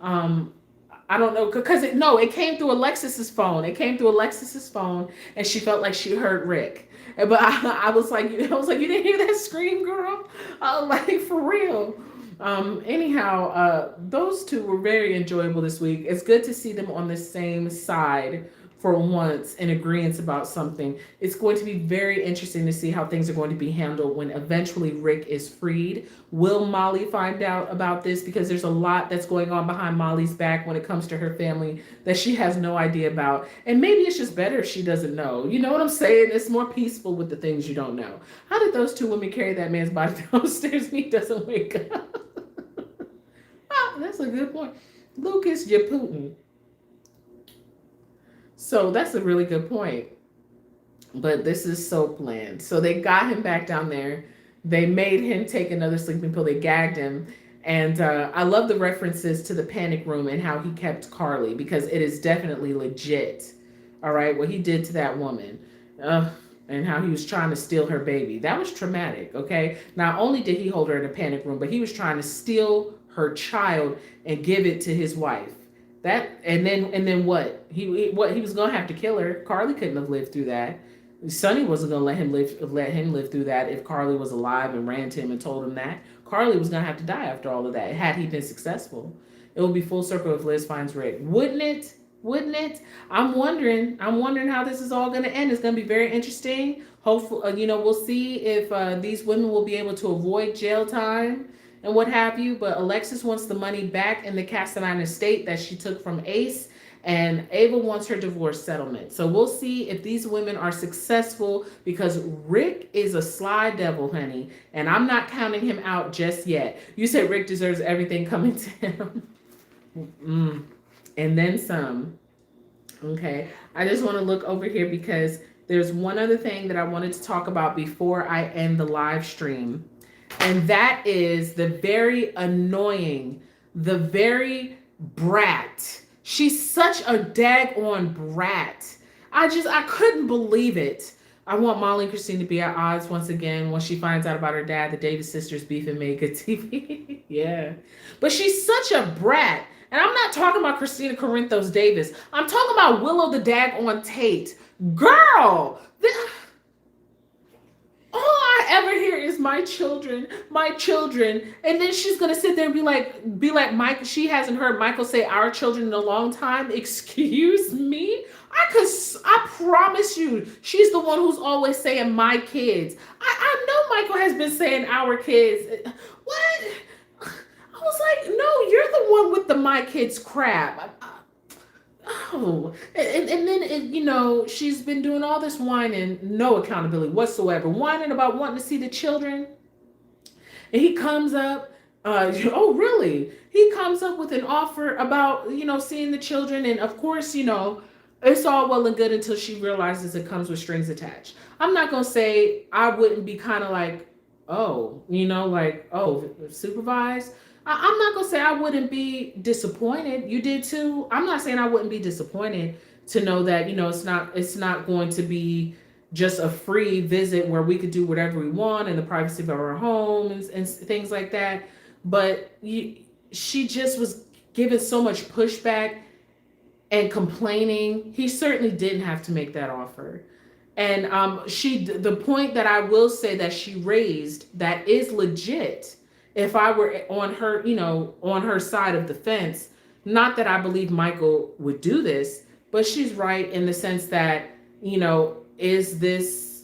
I don't know, because it came through Alexis's phone. It came through Alexis's phone, and she felt like she heard Rick. But I was like, you didn't hear that scream, girl? Like, for real. Anyhow, those two were very enjoyable this week. It's good to see them on the same side for once in agreement about something. It's going to be very interesting to see how things are going to be handled when eventually Rick is freed. Will Molly find out about this? Because there's a lot that's going on behind Molly's back when it comes to her family that she has no idea about. And maybe it's just better if she doesn't know. You know what I'm saying? It's more peaceful with the things you don't know. How did those two women carry that man's body downstairs and he doesn't wake up? Ah, that's a good point. Lucas Yaputin. So that's a really good point. But this is so planned. So they got him back down there. They made him take another sleeping pill. They gagged him. And I love the references to the panic room and how he kept Carly, because it is definitely legit. All right, what he did to that woman. And how he was trying to steal her baby. That was traumatic, okay? Not only did he hold her in a panic room, but he was trying to steal her child and give it to his wife. That and then what? He was gonna have to kill her. Carly couldn't have lived through that. Sonny wasn't gonna let him live through that if Carly was alive and ran to him and told him that. Carly was gonna have to die after all of that, had he been successful. It would be full circle if Liz finds Rick. Wouldn't it? Wouldn't it? I'm wondering how this is all gonna end. It's gonna be very interesting. Hopefully, we'll see if these women will be able to avoid jail time and what have you. But Alexis wants the money back in the Castellan estate that she took from Ace, and Ava wants her divorce settlement. So we'll see if these women are successful, because Rick is a sly devil, honey, and I'm not counting him out just yet. You said Rick deserves everything coming to him. And then some. Okay, I just want to look over here because there's one other thing that I wanted to talk about before I end the live stream. And that is the very annoying, the very brat. She's such a daggone brat. I couldn't believe it. I want Molly and Christine to be at odds once again when she finds out about her dad, the Davis sisters beef and made good TV. Yeah. But she's such a brat. And I'm not talking about Christina Corinthos Davis. I'm talking about Willow the daggone Tate. Girl! All I ever hear is my children, and then she's gonna sit there and be like Mike. She hasn't heard Michael say our children in a long time. Excuse me. I promise you, she's the one who's always saying my kids. I know Michael has been saying our kids. What? I was like, no, you're the one with the my kids crap. Oh, and then she's been doing all this whining, no accountability whatsoever, whining about wanting to see the children. And he comes up, oh really? He comes up with an offer about seeing the children, and of course it's all well and good until she realizes it comes with strings attached. I'm not gonna say I wouldn't be kind of like, oh, supervised. I'm not going to say I wouldn't be disappointed. You did too. I'm not saying I wouldn't be disappointed to know that, it's not going to be just a free visit where we could do whatever we want in the privacy of our homes and things like that. But she just was given so much pushback and complaining. He certainly didn't have to make that offer. And the point that I will say that she raised that is legit. If I were on her side of the fence, not that I believe Michael would do this, but she's right in the sense that, is this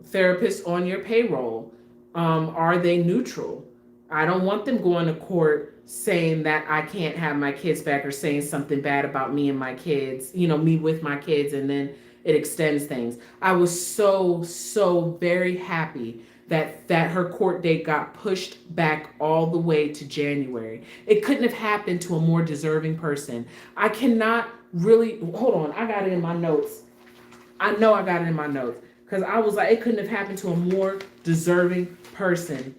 therapist on your payroll? Are they neutral? I don't want them going to court saying that I can't have my kids back, or saying something bad about me and my kids, me with my kids, and then it extends things. I was so very happy that her court date got pushed back all the way to January. It couldn't have happened to a more deserving person. I cannot really, hold on, I got it in my notes. I know I got it in my notes, because I was like, it couldn't have happened to a more deserving person.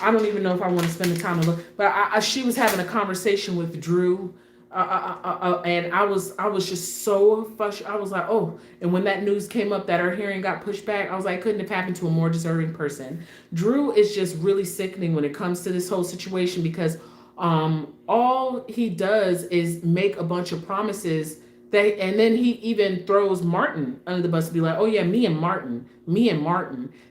I don't even know if I want to spend the time to look, but she was having a conversation with Drew, and I was just so frustrated. I was like, oh, and when that news came up that her hearing got pushed back, I was like, couldn't have happened to a more deserving person. Drew is just really sickening when it comes to this whole situation, because all he does is make a bunch of promises and then he even throws Martin under the bus to be like, oh yeah, me and Martin,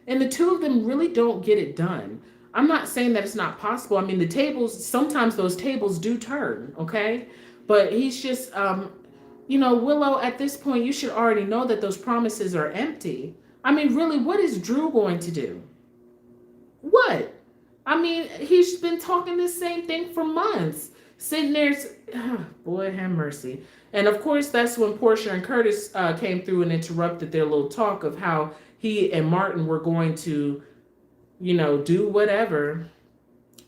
and the two of them really don't get it done. I'm not saying that it's not possible. I mean, sometimes those tables do turn, okay? But he's just, Willow, at this point, you should already know that those promises are empty. I mean, really, what is Drew going to do? What? I mean, he's been talking the same thing for months, sitting there. Boy, have mercy. And of course, that's when Portia and Curtis came through and interrupted their little talk of how he and Martin were going to, do whatever.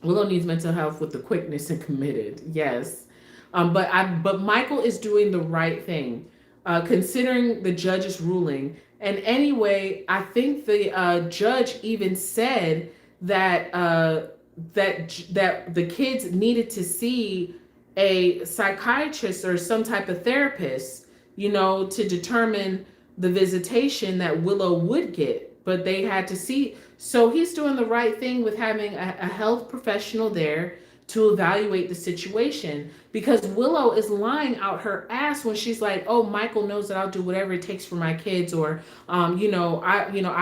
Willow needs mental health with the quickness and committed. Yes. But Michael is doing the right thing, considering the judge's ruling. And anyway, I think the judge even said that that the kids needed to see a psychiatrist or some type of therapist, to determine the visitation that Willow would get. But they had to see. So he's doing the right thing with having a health professional there to evaluate the situation, because Willow is lying out her ass when she's like, "Oh, Michael knows that I'll do whatever it takes for my kids," or, I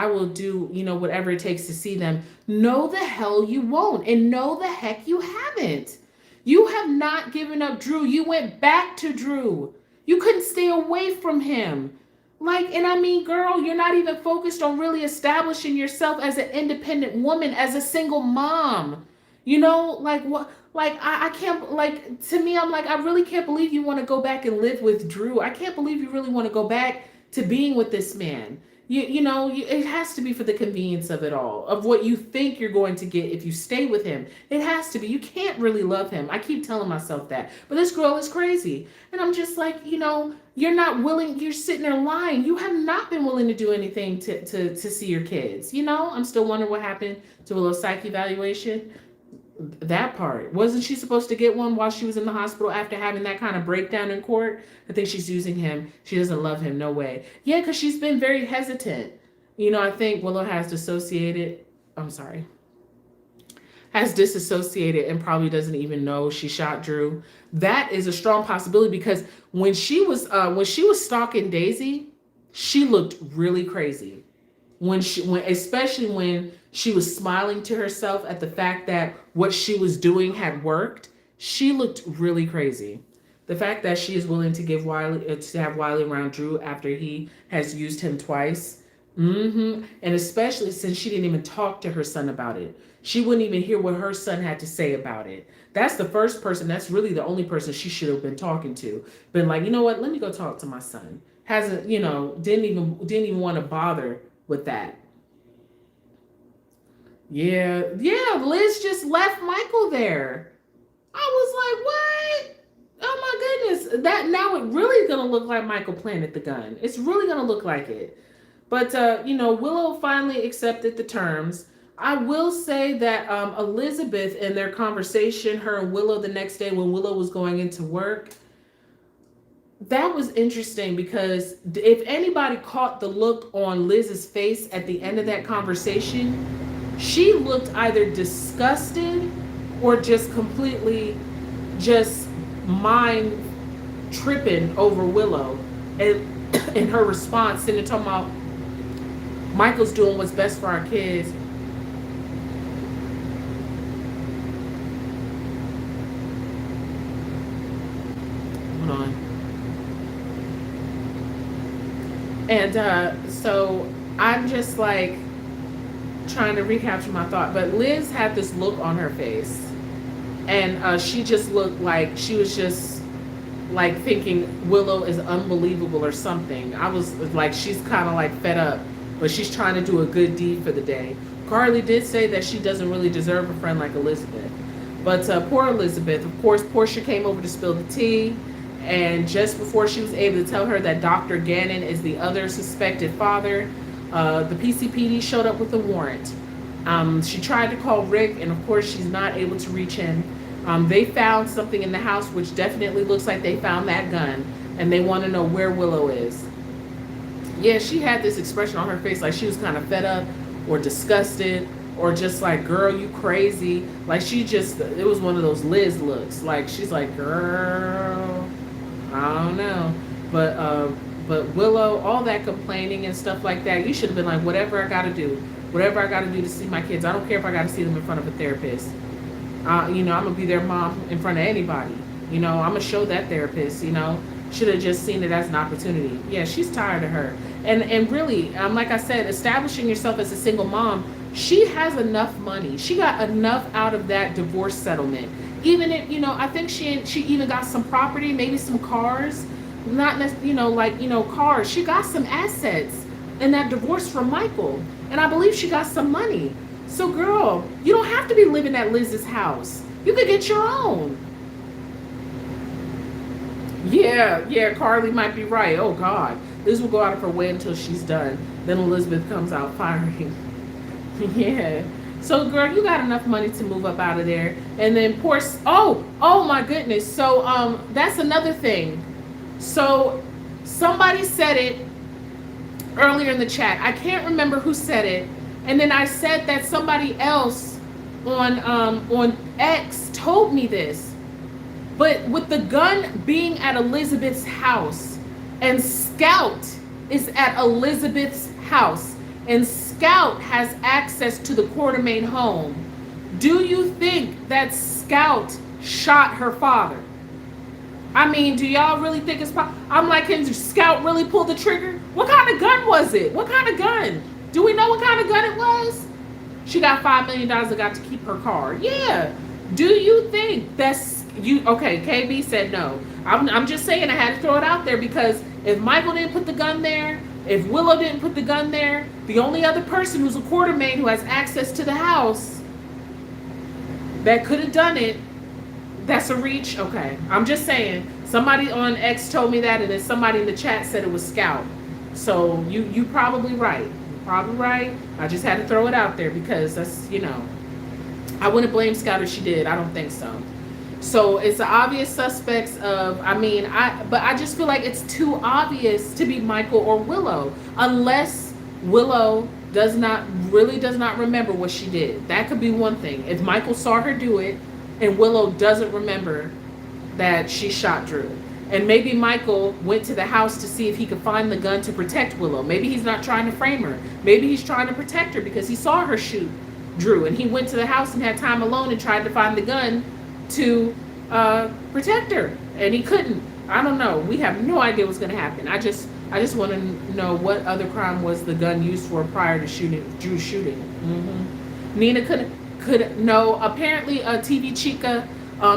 will do, whatever it takes to see them. No, the hell you won't, and no, the heck you haven't. You have not given up Drew. You went back to Drew. You couldn't stay away from him. And I mean, girl, you're not even focused on really establishing yourself as an independent woman, as a single mom. What? I can't, to me, I'm like, I really can't believe you want to go back and live with Drew. I can't believe you really want to go back to being with this man. It has to be for the convenience of it all, of what you think you're going to get if you stay with him. It has to be. You can't really love him. I keep telling myself that. But this girl is crazy. And I'm just like, you're not willing. You're sitting there lying. You have not been willing to do anything to see your kids. I'm still wondering what happened to a little psych evaluation. That part. Wasn't she supposed to get one while she was in the hospital after having that kind of breakdown in court? I think she's using him. She doesn't love him. No way. Yeah, because she's been very hesitant. I think Willow has disassociated and probably doesn't even know she shot Drew. That is a strong possibility, because when she was stalking Daisy, she looked really crazy. Especially when she was smiling to herself at the fact that what she was doing had worked, she looked really crazy. The fact that she is willing to have Wiley around Drew after he has used him twice, and especially since she didn't even talk to her son about it. She wouldn't even hear what her son had to say about it. That's the first person. That's really the only person she should have been talking to. Been like, you know what? Let me go talk to my son. Hasn't, didn't even want to bother with that. Yeah, Liz just left Michael there. I was like, what? Oh my goodness. That now it really gonna look like Michael planted the gun. It's really gonna look like it. But Willow finally accepted the terms. I will say that Elizabeth, in their conversation, her and Willow the next day when Willow was going into work, that was interesting, because if anybody caught the look on Liz's face at the end of that conversation, she looked either disgusted or just completely just mind tripping over Willow, and in her response, sitting there talking about Michael's doing what's best for our kids. Hold on. And so I'm just like trying to recapture my thought, but Liz had this look on her face, and she just looked like she was just like thinking Willow is unbelievable or something. I was like, she's kind of like fed up, but she's trying to do a good deed for the day. Carly did say that she doesn't really deserve a friend like Elizabeth, but poor Elizabeth. Of course, Portia came over to spill the tea, and just before she was able to tell her that Dr. Gannon is the other suspected father, the PCPD showed up with a warrant. She tried to call Rick, and of course she's not able to reach him. They found something in the house which definitely looks like they found that gun, and they want to know where Willow is. Yeah, she had this expression on her face like she was kind of fed up or disgusted, or just like, girl, you crazy. Like it was one of those Liz looks. Like she's like, girl, I don't know. But Willow, all that complaining and stuff like that, you should have been like, whatever I got to do to see my kids. I don't care if I got to see them in front of a therapist. I'm going to be their mom in front of anybody. I'm going to show that therapist, Should have just seen it as an opportunity. Yeah, she's tired of her. And really, like I said, establishing yourself as a single mom, she has enough money. She got enough out of that divorce settlement. Even if, I think she even got some property, maybe some cars, not necessarily, cars. She got some assets in that divorce from Michael. And I believe she got some money. So girl, you don't have to be living at Liz's house. You could get your own. Yeah, Carly might be right. Oh God, Liz will go out of her way until she's done. Then Elizabeth comes out firing. Yeah. So girl, you got enough money to move up out of there. And then oh my goodness. So that's another thing. So somebody said it earlier in the chat. I can't remember who said it. And then I said that somebody else on X told me this. But with the gun being at Elizabeth's house, and Scout is at Elizabeth's house, and Scout has access to the Quartermain home, do you think that Scout shot her father? I mean, do y'all really think it's possible? I'm like, can Scout really pull the trigger? What kind of gun was it? What kind of gun? Do we know what kind of gun it was? She got $5 million and got to keep her car. Yeah. Do you think that's okay, KB said no. I'm just saying, I had to throw it out there because if Michael didn't put the gun there, if Willow didn't put the gun there, the only other person who's a Quartermain who has access to the house that could have done it, that's a reach. Okay, I'm just saying. Somebody on X told me that, and then somebody in the chat said it was Scout. So you probably right. You're probably right. I just had to throw it out there because that's, I wouldn't blame Scout if she did. I don't think so. So it's the obvious suspects of, but I just feel like it's too obvious to be Michael or Willow, unless Willow does not remember what she did. That could be one thing. If Michael saw her do it and Willow doesn't remember that she shot Drew. And maybe Michael went to the house to see if he could find the gun to protect Willow. Maybe he's not trying to frame her. Maybe he's trying to protect her because he saw her shoot Drew and he went to the house and had time alone and tried to find the gun to protect her, and he couldn't. I don't know. We have no idea what's going to happen. I just want to know what other crime was the gun used for prior to Drew shooting. Nina could know. Apparently, TV Chica.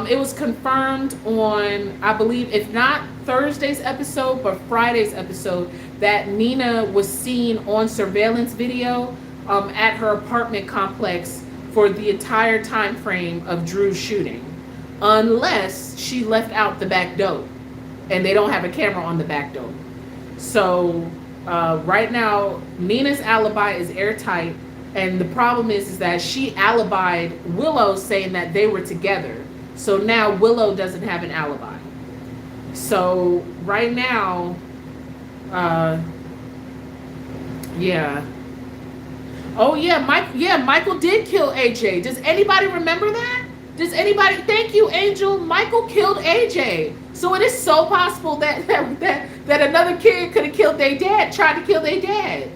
It was confirmed on, I believe, if not Thursday's episode, but Friday's episode, that Nina was seen on surveillance video at her apartment complex for the entire time frame of Drew's shooting. Unless she left out the back door and they don't have a camera on the back door. So right now, Nina's alibi is airtight. And the problem is that she alibied Willow saying that they were together. So now Willow doesn't have an alibi. So right now, yeah. Oh yeah, Michael did kill AJ. Does anybody remember that? Thank you, Angel. Michael killed AJ. So it is so possible that another kid could have killed their dad, tried to kill their dad.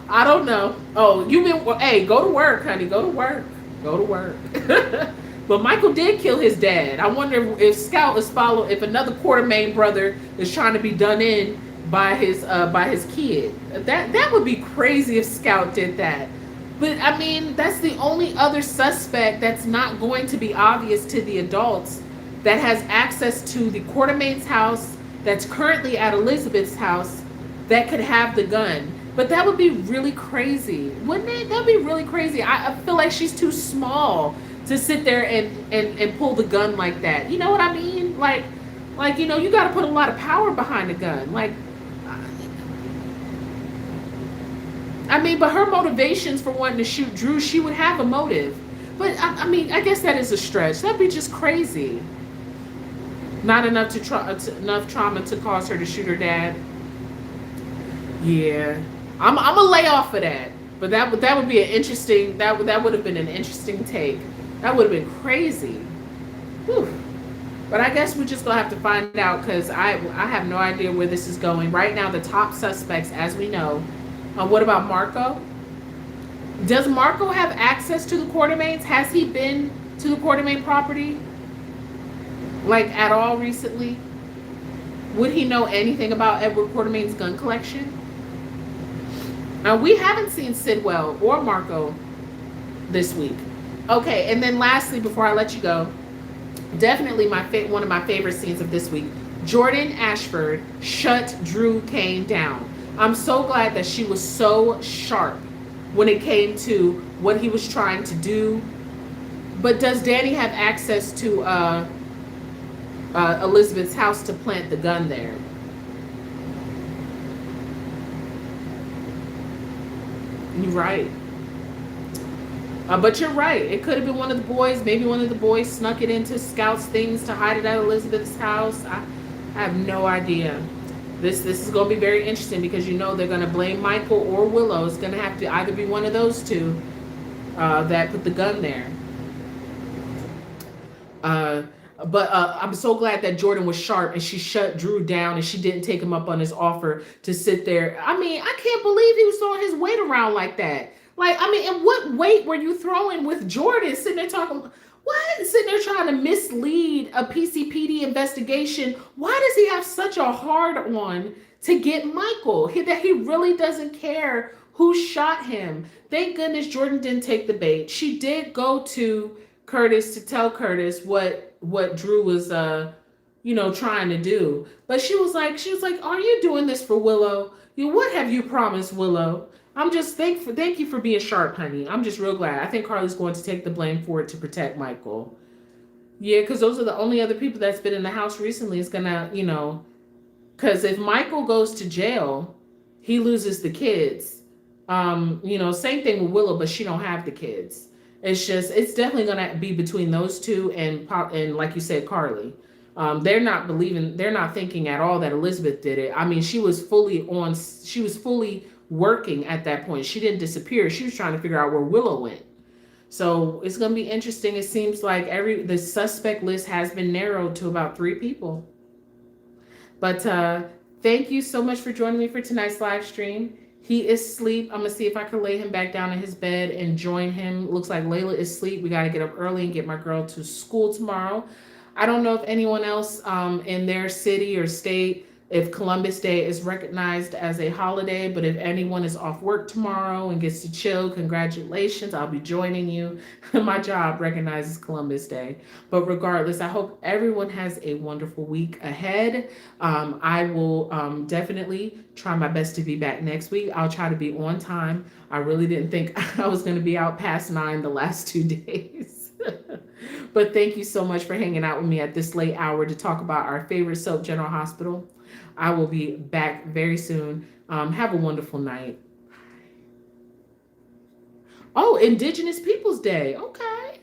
I don't know. Oh, hey, go to work, honey. Go to work. But Michael did kill his dad. I wonder if Scout is if another Quartermain brother is trying to be done in by his kid. That would be crazy if Scout did that. But I mean, that's the only other suspect that's not going to be obvious to the adults that has access to the Quartermain's house, that's currently at Elizabeth's house, that could have the gun. But that would be really crazy, wouldn't it? That'd be really crazy. I feel like she's too small to sit there and pull the gun like that. You know what I mean? Like you got to put a lot of power behind the gun. But her motivations for wanting to shoot Drew, she would have a motive. But I guess that is a stretch. That'd be just crazy. Not enough enough trauma to cause her to shoot her dad. Yeah, I'm gonna lay off of that. But that would be an interesting. That would have been an interesting take. That would have been crazy. Whew. But I guess we're just gonna have to find out because I have no idea where this is going. Right now, the top suspects, as we know. What about Marco? Does Marco have access to the Quartermains? Has he been to the Quartermain property, like at all recently? Would he know anything about Edward Quartermain's gun collection? Now, we haven't seen Sidwell or Marco this week. Okay, and then lastly, before I let you go, definitely one of my favorite scenes of this week. Jordan Ashford shut Drew Kane down. I'm so glad that she was so sharp when it came to what he was trying to do. But does Danny have access to Elizabeth's house to plant the gun there? You're right. But you're right. It could have been one of the boys. Maybe one of the boys snuck it into Scout's things to hide it at Elizabeth's house. I have no idea. This is going to be very interesting because you know they're going to blame Michael or Willow. It's going to have to either be one of those two that put the gun there. But I'm so glad that Jordan was sharp and she shut Drew down and she didn't take him up on his offer to sit there. I mean, I can't believe he was throwing his weight around like that. Like, I mean, and what weight were you throwing with Jordan sitting there talking? What? Sitting there trying to mislead a PCPD investigation. Why does he have such a hard on to get Michael? That he really doesn't care who shot him. Thank goodness Jordan didn't take the bait. She did go to Curtis to tell Curtis what Drew was trying to do. But she was like, are you doing this for Willow? What have you promised Willow? I'm just thank you for being sharp, honey. I'm just real glad. I think Carly's going to take the blame for it to protect Michael. Yeah, because those are the only other people that's been in the house recently is gonna, because if Michael goes to jail, he loses the kids. Same thing with Willow, but she don't have the kids. It's definitely gonna be between those two and like you said, Carly. They're not thinking at all that Elizabeth did it. I mean, she was fully working at that point. She didn't disappear. She was trying to figure out where Willow went. So it's going to be interesting. It seems like the suspect list has been narrowed to about 3 people. But thank you so much for joining me for tonight's live stream. He is asleep. I'm going to see if I can lay him back down in his bed and join him. Looks like Layla is asleep. We got to get up early and get my girl to school tomorrow. I don't know if anyone else in their city or state, if Columbus Day is recognized as a holiday, but if anyone is off work tomorrow and gets to chill, congratulations. I'll be joining you. My job recognizes Columbus Day. But regardless, I hope everyone has a wonderful week ahead. I will definitely try my best to be back next week. I'll try to be on time. I really didn't think I was going to be out past 9 the last 2 days. But thank you so much for hanging out with me at this late hour to talk about our favorite soap, General Hospital. I will be back very soon. Have a wonderful night. Oh, Indigenous Peoples Day. Okay.